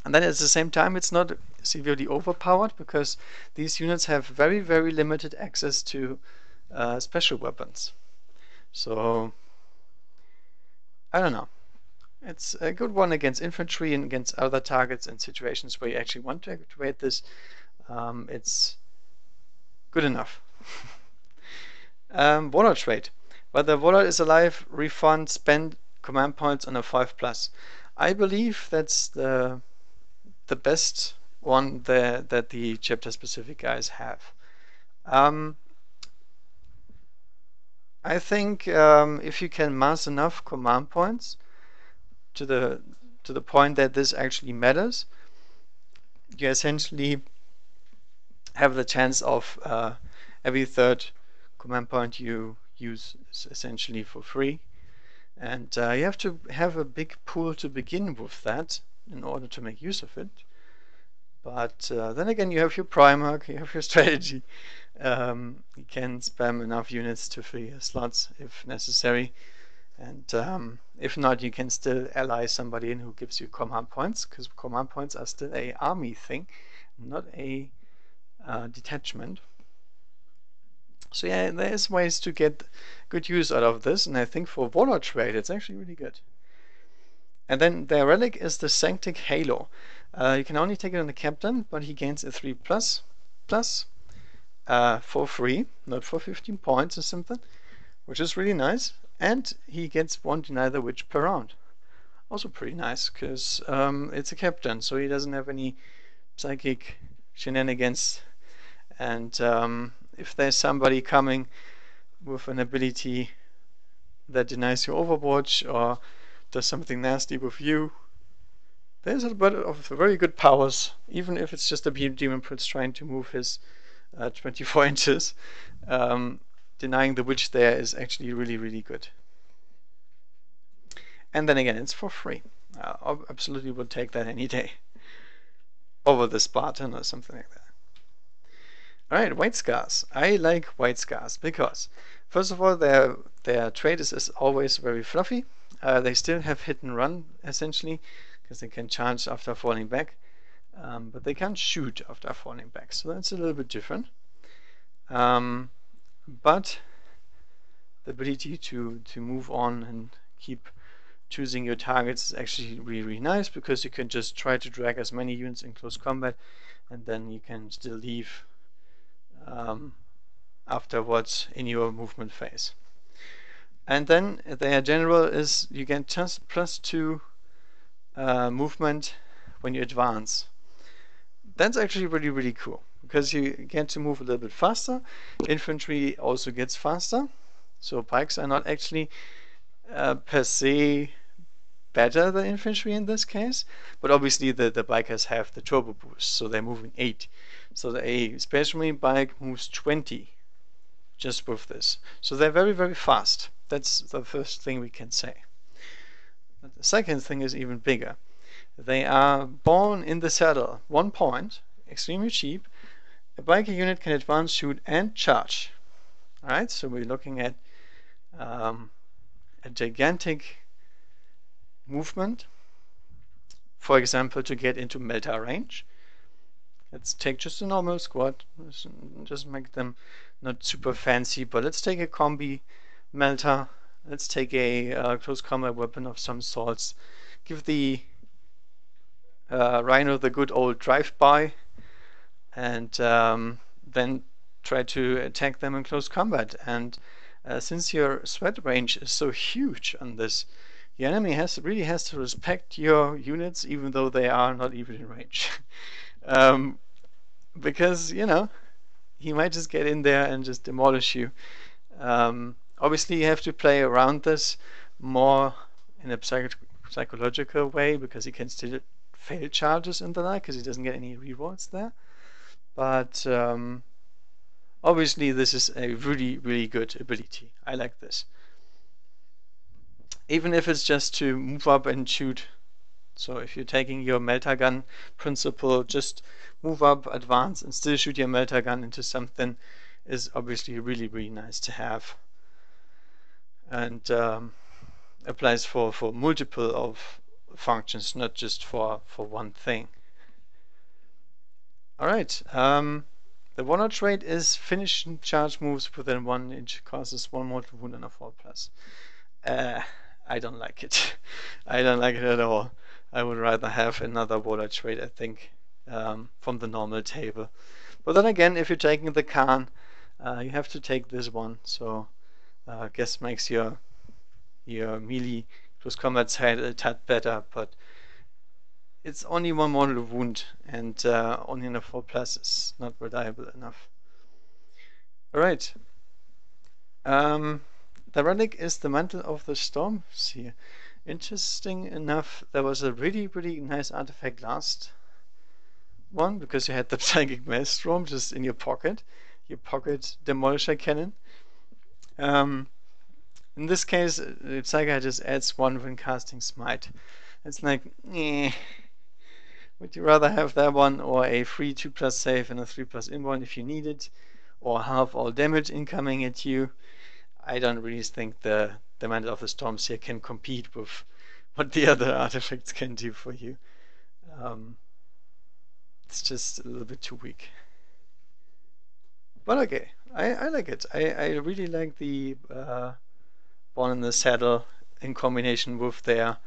And then at the same time, it's not severely overpowered, because these units have very, very limited access to special weapons. So I don't know. It's a good one against infantry and against other targets and situations where you actually want to activate this. It's good enough. Warlord trait. While the warlord is alive, refund spend command points on a 5+. I believe that's the best one that the chapter specific guys have. I think if you can mass enough command points to the point that this actually matters, you essentially have the chance of every third command point you use is essentially for free. And you have to have a big pool to begin with that in order to make use of it. But then again, you have your Primarch, you have your strategy. You can spam enough units to free your slots if necessary. And if not, you can still ally somebody in who gives you command points, because command points are still a army thing, not a detachment. So yeah, there's ways to get good use out of this, and I think for warlord trait it's actually really good. And then the relic is the Sanctic Halo. You can only take it on the captain, but he gains a 3+ for free, not for 15 points or something, which is really nice. And he gets 1 Deny the Witch per round. Also pretty nice, because it's a captain, so he doesn't have any psychic shenanigans. And if there's somebody coming with an ability that denies your Overwatch or does something nasty with you, there's a bit of very good powers, even if it's just a Demon Prince trying to move his 24 inches. Denying the witch there is actually really, really good. And then again, it's for free. I absolutely would take that any day over the Spartan or something like that. Alright, White Scars. I like White Scars because, first of all, their trait is always very fluffy. They still have hit and run, essentially, because they can charge after falling back, but they can't shoot after falling back, so that's a little bit different. But the ability to move on and keep choosing your targets is actually really, really nice, because you can just try to drag as many units in close combat, and then you can still leave afterwards in your movement phase. And then their general is you get just +2 movement when you advance. That's actually really, really cool, because you get to move a little bit faster. Infantry also gets faster, so pikes are not actually per se better than infantry in this case, but obviously the bikers have the turbo boost, so they're moving 8. So a Space Marine bike moves 20 just with this. So they're very, very fast. That's the first thing we can say. But the second thing is even bigger. They are born in the saddle. 1 point, extremely cheap. A biker unit can advance, shoot, and charge. Alright, so we're looking at a gigantic movement. For example, to get into Melta range. Let's take just a normal squad. Just make them not super fancy, but let's take a combi Melta. Let's take a close combat weapon of some sorts. Give the Rhino the good old drive-by, and then try to attack them in close combat. And since your sweat range is so huge on this, the enemy really has to respect your units, even though they are not even in range. Because, you know, he might just get in there and just demolish you. Obviously, you have to play around this more in a psychological way, because he can still fail charges and the like, because he doesn't get any rewards there. But obviously, this is a really, really good ability. I like this. Even if it's just to move up and shoot. So if you're taking your melta gun principle, just move up, advance, and still shoot your melta gun into something is obviously really, really nice to have. And applies for multiple of functions, not just for one thing. Alright, The warlord trait is finish charge moves within 1 inch, causes 1 mortal wound and a 4+. I don't like it. I don't like it at all. I would rather have another warlord trait, I think, from the normal table. But then again, if you're taking the Khan, you have to take this one. So I guess makes your melee close combat side a tad better, but it's only 1 mortal wound, and only in a 4+ is not reliable enough. Alright. The relic is the Mantle of the Storm Seer. Interesting enough, there was a really nice artifact last one, because you had the Psychic Maelstrom just in your pocket Demolisher Cannon. In this case, the Psychic just adds 1 when casting Smite. It's like, would you rather have that one, or a free 2+ save and a 3+ inborn if you need it, or half all damage incoming at you? I don't really think the Mantle of the Storms here can compete with what the other artifacts can do for you. It's just a little bit too weak. But okay, I like it. I really like the Born in the Saddle in combination with their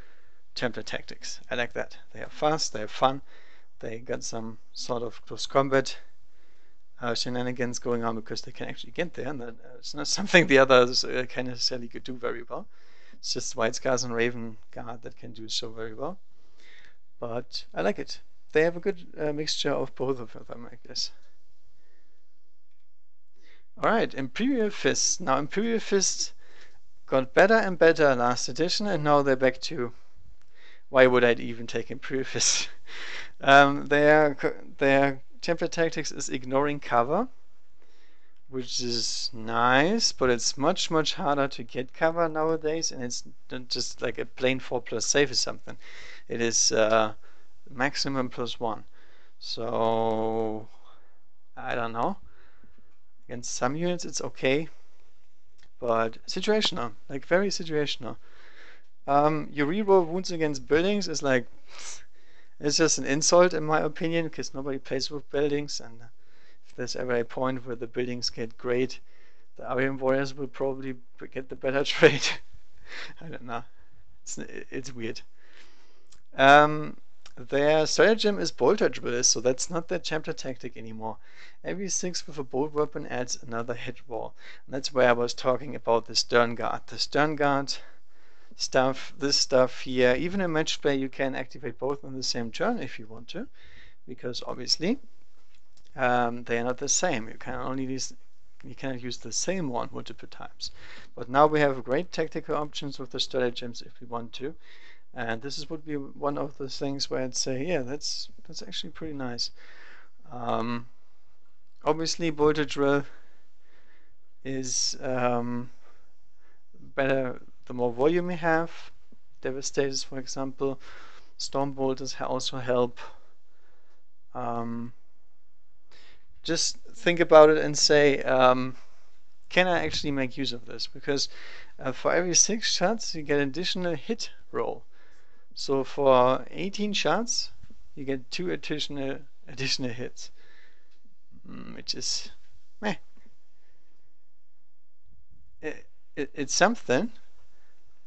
Templar tactics. I like that. They are fast, they are fun, they got some sort of close combat shenanigans going on, because they can actually get there, and it's not something the others can necessarily do very well. It's just White Scars and Raven Guard that can do so very well. But I like it. They have a good mixture of both of them, I guess. Alright, Imperial Fist. Now, Imperial Fist got better and better last edition, and now they're back to, why would I even take Imperial Fist? Their Templar tactics is ignoring cover, which is nice, but it's much harder to get cover nowadays, and it's not just like a plain 4+ save or something. It is maximum +1. So I don't know. Against some units it's okay, but situational, like very situational. You reroll wounds against buildings is like, it's just an insult in my opinion, because nobody plays with buildings, and if there's ever a point where the buildings get great, the Aryan Warriors will probably get the better trade. I don't know. It's weird. Their stratagem is bolter drill, so that's not their chapter tactic anymore. Every 6 with a bolt weapon adds another hit roll. And that's where I was talking about the Stern Guard. The Stern Guard stuff, this stuff here, even in match play you can activate both on the same turn if you want to, because obviously they are not the same. You cannot use the same one multiple times. But now we have great tactical options with the stratagems if we want to. And this would be one of the things where I'd say, yeah, that's actually pretty nice. Obviously, bolter drill is better the more volume you have. Devastators, for example. Storm bolters also help. Just think about it and say, can I actually make use of this? Because for every 6 shots, you get an additional hit roll. So for 18 shots, you get 2 additional hits, which is meh. It's something,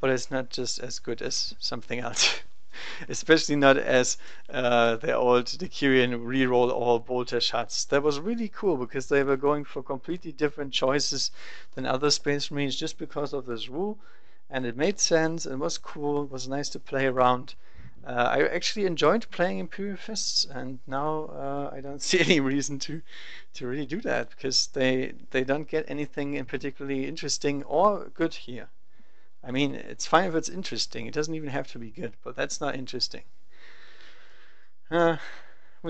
but it's not just as good as something else. Especially not as the old Decurion reroll all bolter shots. That was really cool, because they were going for completely different choices than other Space Marines just because of this rule. And it made sense, it was cool, it was nice to play around. I actually enjoyed playing Imperial Fists, and now I don't see any reason to really do that, because they don't get anything in particularly interesting or good here. I mean, it's fine if it's interesting, it doesn't even have to be good, but that's not interesting. We'll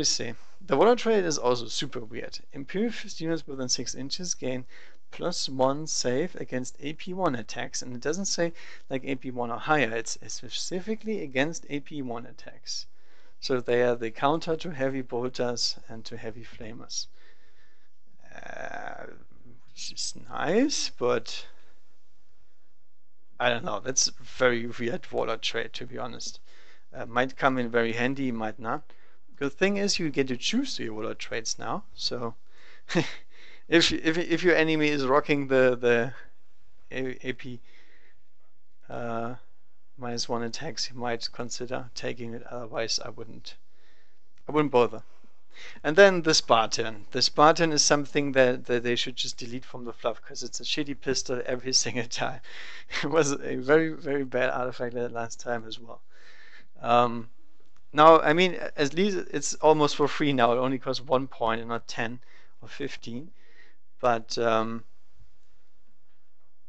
see. The warlord trait is also super weird. Imperial Fist units within 6 inches gain +1 save against AP1 attacks, and it doesn't say like AP1 or higher, it's specifically against AP1 attacks. So they are the counter to heavy bolters and to heavy flamers. Which is nice, but I don't know, that's very weird warlord trait, to be honest. Might come in very handy, might not. Good thing is you get to choose your warlord traits now, so If your enemy is rocking the AP -1 attacks, you might consider taking it. Otherwise, I wouldn't bother. And then the Spartan. The Spartan is something that they should just delete from the fluff because it's a shitty pistol every single time. It was a very, very bad artifact last time as well. Now, I mean, at least it's almost for free now. It only costs 1 point and not 10 or 15. But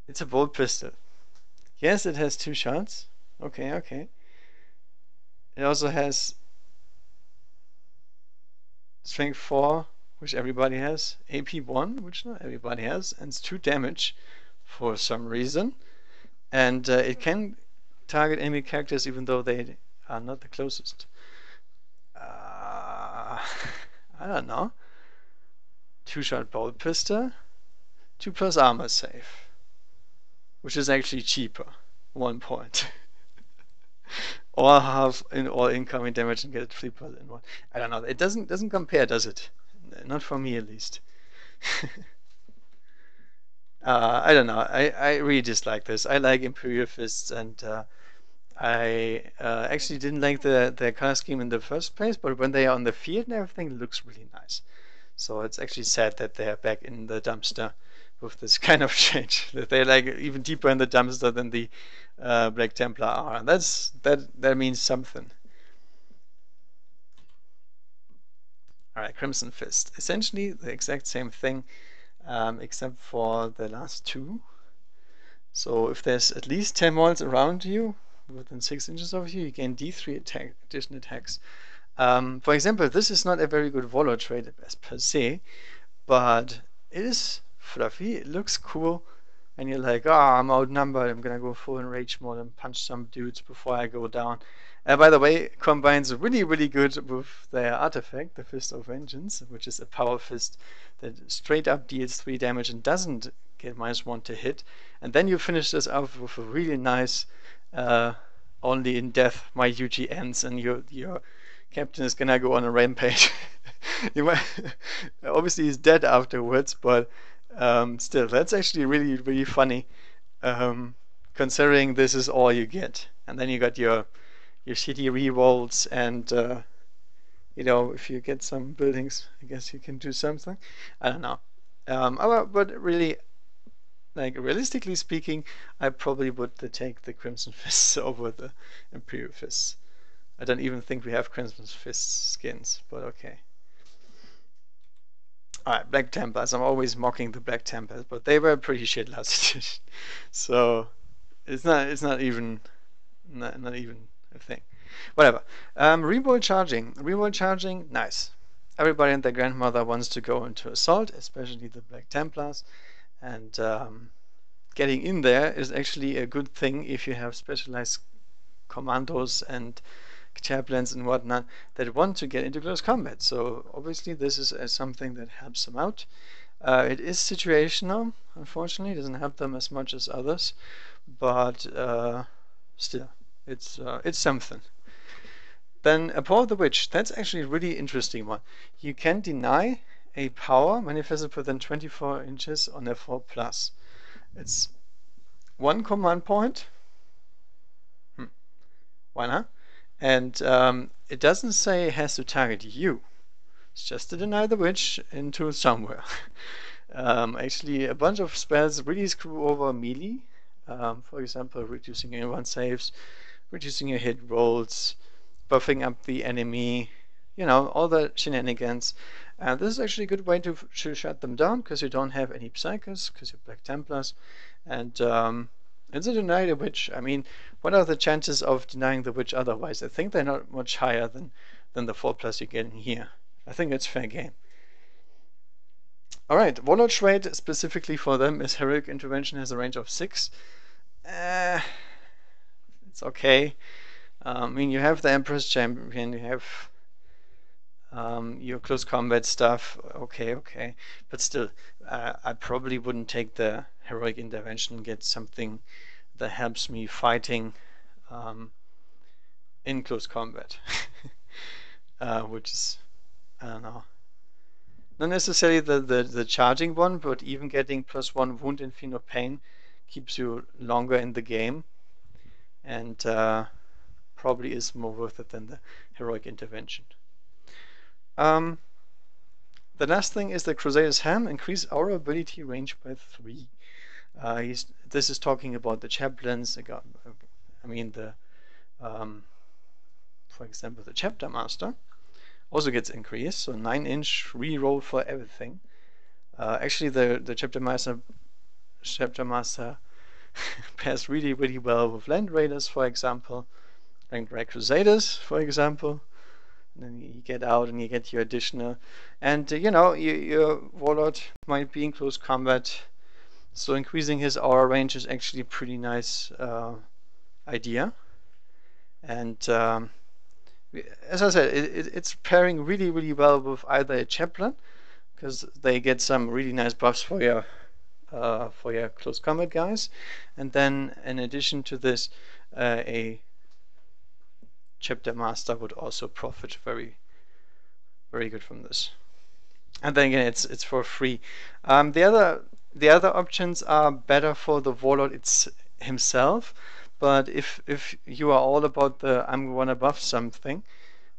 it's a bolt pistol. Yes, it has 2 shots. Okay, okay. It also has strength 4, which everybody has, AP 1, which not everybody has, and it's 2 damage for some reason. And it can target enemy characters even though they are not the closest. I don't know. 2-shot bolt pistol, 2+ armor save, which is actually cheaper, 1 point. Or half in all incoming damage and get it 3+ in 1. I don't know. It doesn't compare, does it? Not for me at least. I don't know. I really dislike this. I like Imperial Fists, and I actually didn't like the color scheme in the first place, but when they are on the field and everything, it looks really nice. So it's actually sad that they're back in the dumpster with this kind of change. That they're like even deeper in the dumpster than the Black Templar are. And that means something. Alright, Crimson Fist. Essentially the exact same thing, except for the last 2. So if there's at least 10 models around you, within 6 inches of you, you gain D3 additional attacks. For example, this is not a very good warlord trait as per se, but it is fluffy, it looks cool, and you're like, I'm outnumbered, I'm gonna go full enrage mode and punch some dudes before I go down. By the way, combines really, really good with their artifact, the Fist of Vengeance, which is a power fist that straight up deals 3 damage and doesn't get -1 to hit. And then you finish this off with a really nice, only in death my UG ends, and your captain is gonna go on a rampage. You might obviously he's dead afterwards, but still, that's actually really, really funny, considering this is all you get. And then you got your shitty rerolls, and you know, if you get some buildings, I guess you can do something. I don't know. But really, like realistically speaking, I probably would take the Crimson Fists over the Imperial Fists. I don't even think we have Crimson Fist skins, but okay. Alright, Black Templars. I'm always mocking the Black Templars, but they were pretty shit last edition. So it's not even a thing. Whatever. Reroll charging. Reroll charging, nice. Everybody and their grandmother wants to go into assault, especially the Black Templars, and getting in there is actually a good thing if you have specialized commandos and chaplains and whatnot that want to get into close combat. So obviously this is something that helps them out. It is situational, unfortunately. It doesn't help them as much as others, but still, it's something. Then Abhor the Witch. That's actually a really interesting one. You can deny a power manifested within 24 inches on a 4+. It's 1 command point. Why not? And it doesn't say it has to target you. It's just to deny the witch into somewhere. Actually, a bunch of spells really screw over melee. For example, reducing your saves, reducing your hit rolls, buffing up the enemy, you know, all the shenanigans. And this is actually a good way to shut them down, because you don't have any Psychers, because you're Black Templars. And it's a deny the witch. I mean, what are the chances of denying the witch otherwise? I think they're not much higher than the 4+ you get in here. I think it's fair game. Alright, warlord trait specifically for them is Heroic Intervention, has a range of 6. It's okay. I mean, you have the Empress Champion, you have your close combat stuff, okay. But still, I probably wouldn't take the Heroic Intervention and get something that helps me fighting in close combat. Which is, I don't know. Not necessarily the charging one, but even getting +1 wound and feel no pain keeps you longer in the game, and probably is more worth it than the heroic intervention. The last thing is the Crusader's Helm, increase aura ability range by 3. This is talking about the chaplains. I mean for example, the chapter master also gets increased, so 9-inch reroll for everything. Actually, the chapter master pairs really well with land raiders, for example, and Red Crusaders, for example. And then you get out and you get your additional, and your warlord might be in close combat, so increasing his aura range is actually a pretty nice idea. And as I said, it's pairing really well with either a chaplain, because they get some really nice buffs for your close combat guys, and then in addition to this, a chapter master would also profit very good from this. And then again, it's for free. The other options are better for the warlord himself, but if you are all about the I'm gonna buff something,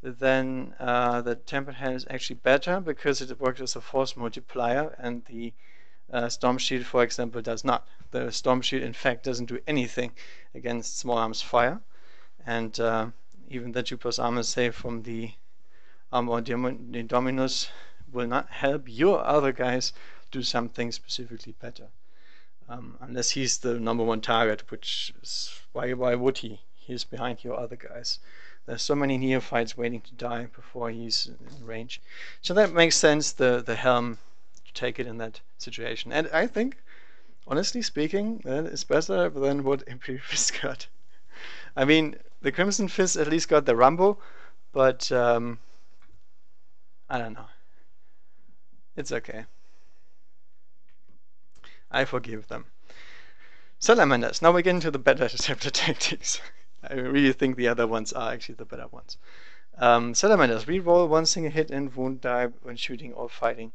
then the tempered hand is actually better because it works as a force multiplier, and the Storm Shield, for example, does not. The Storm Shield, in fact, doesn't do anything against small arms fire, and even the 2+ armor save from the Armor Dominus will not help your other guys do something specifically better. Unless he's the #1 target, which is, why would he? He's behind your other guys. There's so many neophytes waiting to die before he's in range. So that makes sense, the helm, to take it in that situation. And I think, honestly speaking, that is better than what Imperial Fist got. I mean, the Crimson Fist at least got the Rambo, but I don't know. It's okay. I forgive them. Salamanders. Now we get into the better chapter tactics. I really think the other ones are actually the better ones. Salamanders. Reroll 1 single hit and wound die when shooting or fighting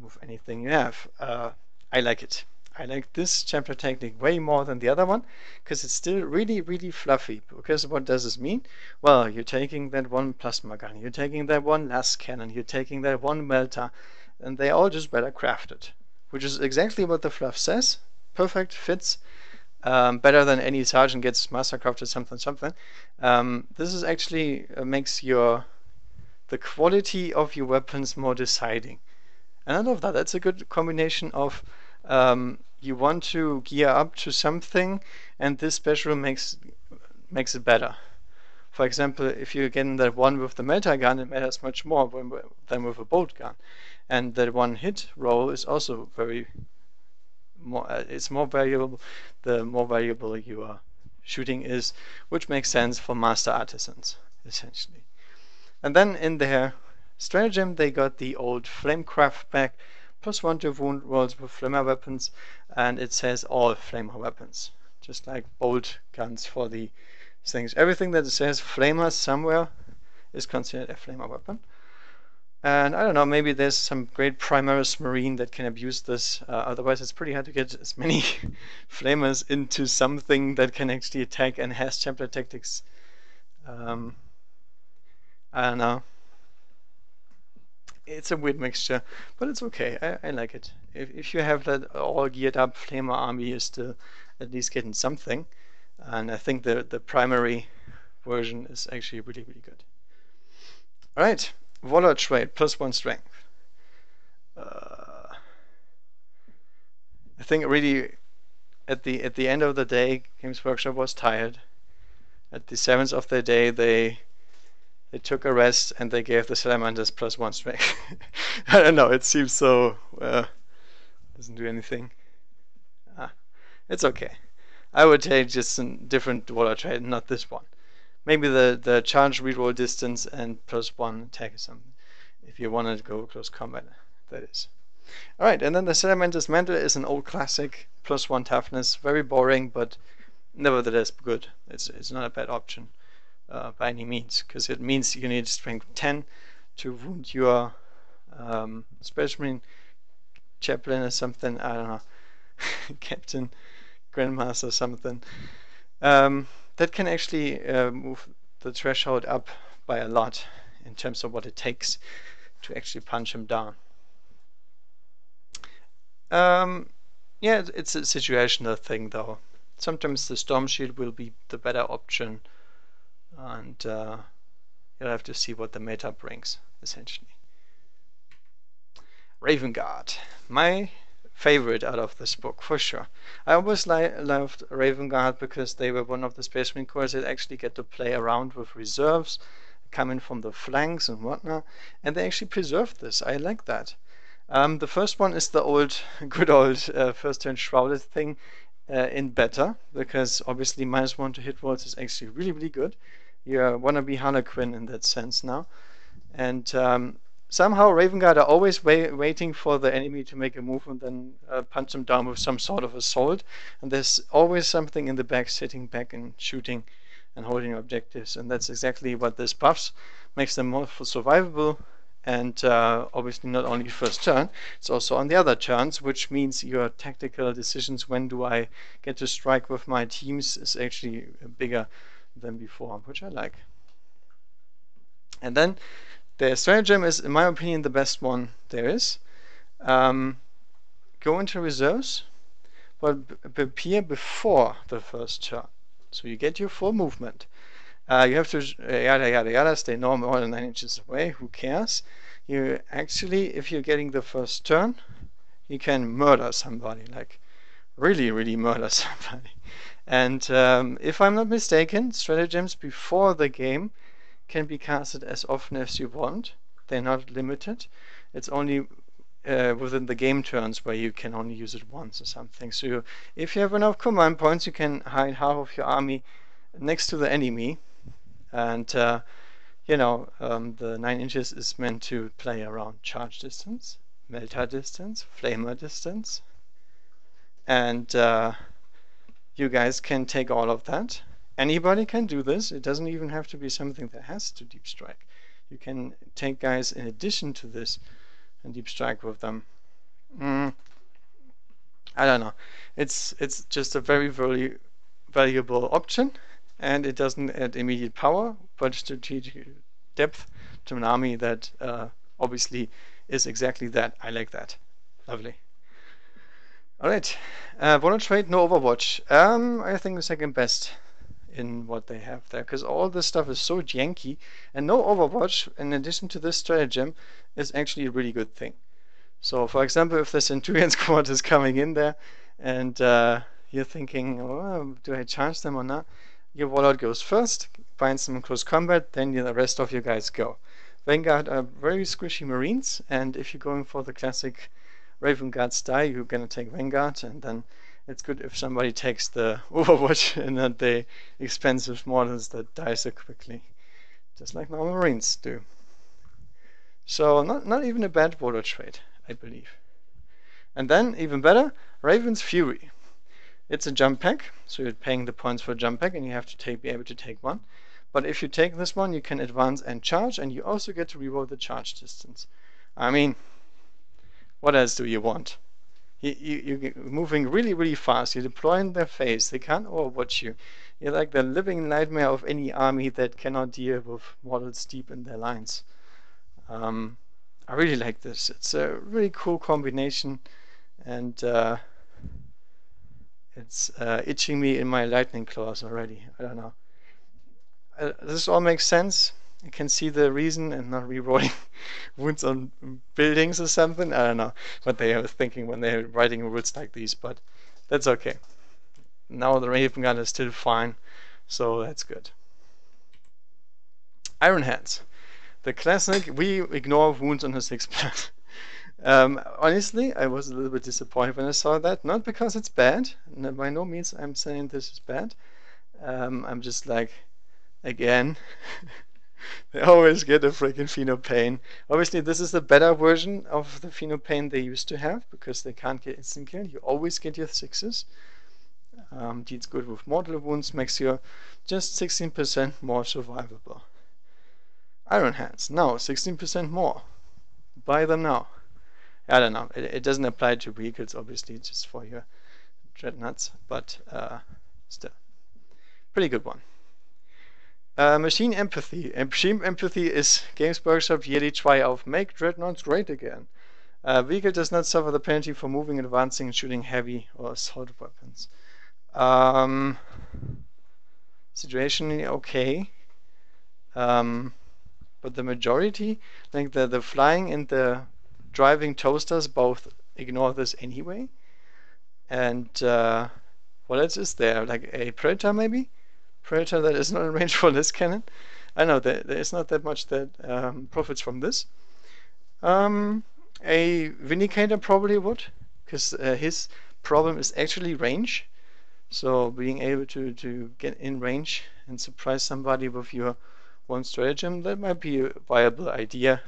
with anything you have. I like it. I like this chapter tactic way more than the other one, because it's still really fluffy. Because what does this mean? Well, you're taking that one plasma gun, you're taking that one las cannon, you're taking that one melter, and they're all just better crafted, which is exactly what the fluff says. Perfect, fits. Better than any sergeant gets mastercrafted something. This is actually makes the quality of your weapons more deciding. And I love that. That's a good combination of you want to gear up to something, and this special makes it better. For example, if you get that one with the melter gun, it matters much more than with a bolt gun. And that one hit roll is also it's more valuable the more valuable your shooting is, which makes sense for master artisans, essentially. And then in their stratagem, they got the old Flamecraft back, +1 to wound rolls with flamer weapons, and it says all flamer weapons, just like bolt guns for the things. Everything that says flamer somewhere is considered a flamer weapon. And I don't know, maybe there's some great Primaris Marine that can abuse this. Otherwise, it's pretty hard to get as many flamers into something that can actually attack and has chapter tactics. I don't know. It's a weird mixture, but it's okay. I like it. If you have that all geared up flamer army, you're still at least getting something. And I think the primary version is actually really good. Alright, warlord trait, +1 strength. I think really at the end of the day, Games Workshop was tired. At the 7th of the day, they took a rest and they gave the salamanders +1 strength. I don't know, it seems so doesn't do anything. It's okay. I would take just a different warlord trait, not this one. Maybe the charge reroll distance and +1 attack or something, if you want to go close combat, that is. Alright, and then the Salamander's Mantle is an old classic, +1 toughness, very boring, but nevertheless good. It's not a bad option by any means, because it means you need strength 10 to wound your Space Marine Chaplain or something, I don't know, Captain, Grandmaster or something, that can actually move the threshold up by a lot in terms of what it takes to actually punch him down. Yeah, it's a situational thing though. Sometimes the Storm Shield will be the better option, and you'll have to see what the meta brings, essentially. Raven Guard, my favorite out of this book, for sure. I always loved Raven Guard because they were one of the Space Marine Corps that actually get to play around with reserves, coming from the flanks and whatnot, and they actually preserved this. I like that. The first one is the good old first turn shrouded thing in better, because obviously -1 to hit rolls is actually really, really good. You want to be Harlequin in that sense now. And somehow Raven Guard are always waiting for the enemy to make a move and then punch them down with some sort of assault. And there's always something in the back, sitting back and shooting and holding objectives. And that's exactly what this buffs. Makes them more survivable. And obviously not only first turn, it's also on the other turns, which means your tactical decisions, when do I get to strike with my teams, is actually bigger than before, which I like. And then the stratagem is, in my opinion, the best one there is. Go into reserves, but appear before the first turn. So you get your full movement. You have to yada yada yada, stay normal more than 9 inches away, who cares? You actually, if you're getting the first turn, you can murder somebody, like really, really murder somebody. And if I'm not mistaken, stratagems before the game can be casted as often as you want. They're not limited. It's only within the game turns where you can only use it once or something. So if you have enough command points, you can hide half of your army next to the enemy. And you know, the 9 inches is meant to play around charge distance, melter distance, flamer distance. And you guys can take all of that. Anybody can do this. It doesn't even have to be something that has to deep strike. You can take guys in addition to this and deep strike with them. I don't know. It's just a very, very valuable option, and it doesn't add immediate power, but strategic depth to an army that obviously is exactly that. I like that. Lovely. Alright, warlord trait, no Overwatch. I think the second best in what they have there, because all this stuff is so janky, and no Overwatch, in addition to this stratagem, is actually a really good thing. So, for example, if the Centurion squad is coming in there, and you're thinking, oh, do I charge them or not? Your Warlord goes first, binds them in close combat, then the rest of your guys go. Vanguard are very squishy Marines, and if you're going for the classic Raven Guard style, you're gonna take Vanguard, and then it's good if somebody takes the Overwatch and not the expensive models that die so quickly, just like normal Marines do. So not even a bad warlord trait, I believe. And then, even better, Raven's Fury. It's a jump pack, so you're paying the points for a jump pack, and you have to be able to take one. But if you take this one, you can advance and charge, and you also get to reroll the charge distance. I mean, what else do you want? You're moving really, really fast. You're deploying their face. They can't overwatch you. You're like the living nightmare of any army that cannot deal with models deep in their lines. I really like this. It's a really cool combination, and it's itching me in my lightning claws already. I don't know. This all makes sense. You can see the reason, and not re-rolling wounds on buildings or something. I don't know what they are thinking when they're writing rules like these, but that's okay. Now the Raven Gun is still fine, so that's good. Iron Hands. The classic, we ignore wounds on the 6th planet. Honestly, I was a little bit disappointed when I saw that. Not because it's bad. No, by no means I'm saying this is bad. I'm just like, again, they always get a freaking Phenopain. Obviously, this is a better version of the Phenopain they used to have, because they can't get instant kill. You always get your 6s. Deals good with mortal wounds, makes you just 16% more survivable. Iron Hands, now 16% more. buy them now. I don't know. It doesn't apply to vehicles, obviously, just for your dreadnoughts, but still, pretty good one. Machine empathy. Machine empathy is Games Workshop's yearly try of make dreadnoughts great again. Vehicle does not suffer the penalty for moving, advancing, and shooting heavy or assault weapons. Situationally okay. But the majority, like the flying and the driving toasters, both ignore this anyway. And what else is there? Like a Predator, maybe? Predator that is not in range for this cannon. I know there is not that much that profits from this. A Vindicator probably would, because his problem is actually range. So being able to get in range and surprise somebody with your one stratagem, that might be a viable idea.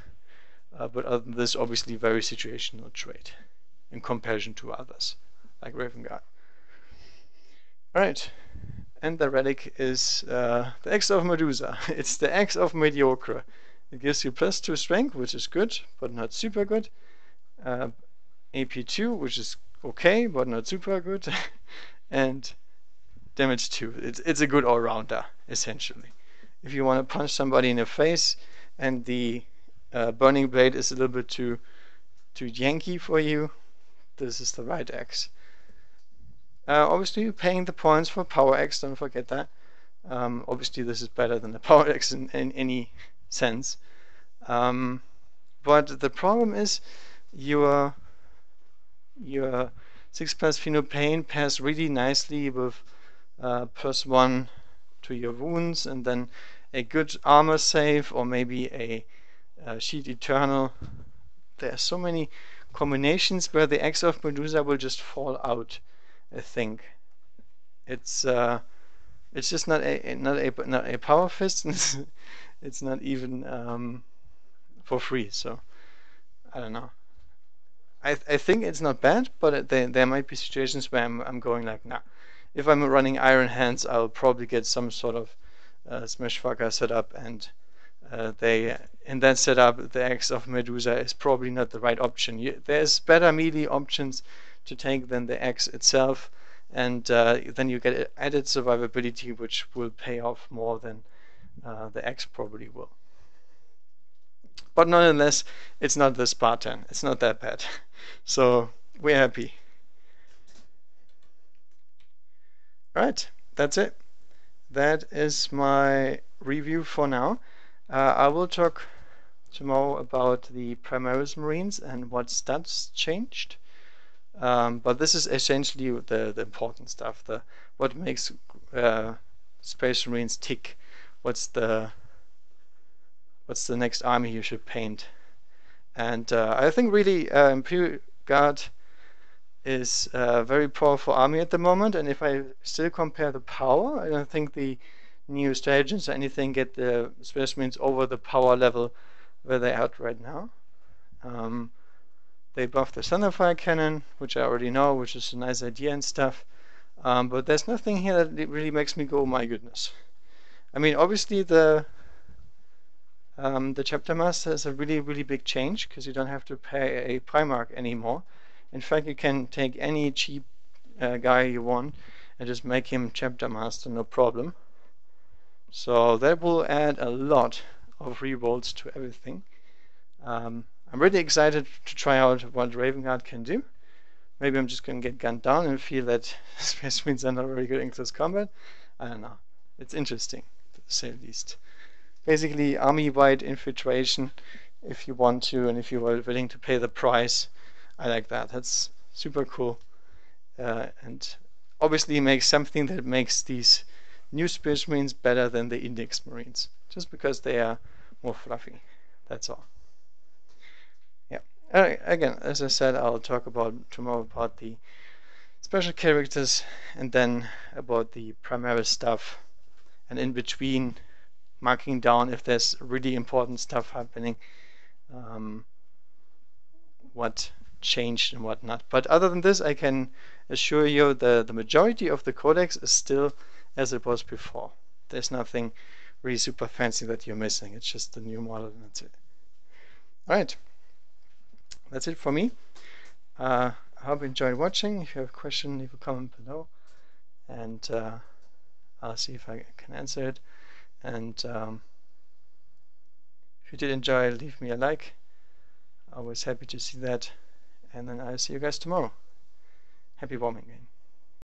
But other than this, obviously very situational trait in comparison to others, like Raven Guard. Alright, and the relic is the Axe of Medusa. It's the Axe of Mediocre. It gives you +2 strength, which is good, but not super good. AP2, which is okay, but not super good. And damage 2. It's a good all-rounder, essentially. If you want to punch somebody in the face and the Burning Blade is a little bit too yanky for you, this is the right axe. Obviously, you're paying the points for Power Axe, don't forget that. Obviously, this is better than the Power Axe in any sense. But the problem is your 6+ Pheno Pain pairs really nicely with +1 to your wounds, and then a good armor save, or maybe a Sheet Eternal. There are so many combinations where the Axe of Medusa will just fall out. I think it's just not a power fist. It's not even for free. So I don't know. I think it's not bad, but there might be situations where I'm going like, nah. If I'm running Iron Hands, I'll probably get some sort of Smashfucker setup, and in that setup, the Axe of Medusa is probably not the right option. There's better melee options to take than the Axe itself, and then you get added survivability, which will pay off more than the Axe probably will. But nonetheless, it's not the Spartan. It's not that bad. So we're happy. Alright, that's it. That is my review for now. I will talk tomorrow about the Primaris Marines and what stats changed. But this is essentially the important stuff, what makes Space Marines tick, what's the next army you should paint. And I think really Imperial Guard is a very powerful army at the moment, and if I still compare the power, I don't think the new strategies or anything get the Space Marines over the power level where they're at right now. They buffed the Thunderfire Cannon, which I already know, which is a nice idea and stuff. But there's nothing here that really makes me go, oh my goodness. I mean, obviously the Chapter Master is a really, really big change, because you don't have to pay a Primarch anymore. In fact, you can take any cheap guy you want and just make him Chapter Master, no problem. So that will add a lot of rerolls to everything. I'm really excited to try out what Raven Guard can do. Maybe I'm just going to get gunned down and feel that Space Marines are not very good in close combat. I don't know. It's interesting, to say the least. Basically, army-wide infiltration, if you want to, and if you are willing to pay the price. I like that. That's super cool. And obviously makes something that makes these new Space Marines better than the Index Marines, just because they are more fluffy. That's all. Yeah. Again, as I said, I'll talk tomorrow about the special characters, and then about the primary stuff, and in between marking down if there's really important stuff happening, what changed and what not. But other than this, I can assure you the majority of the Codex is still as it was before. There's nothing really super fancy that you're missing. It's just the new model, and that's it. Alright. that's it for me. I hope you enjoyed watching. If you have a question, leave a comment below, and I'll see if I can answer it. And if you did enjoy, leave me a like. Always happy to see that. And then I'll see you guys tomorrow. Happy warming again.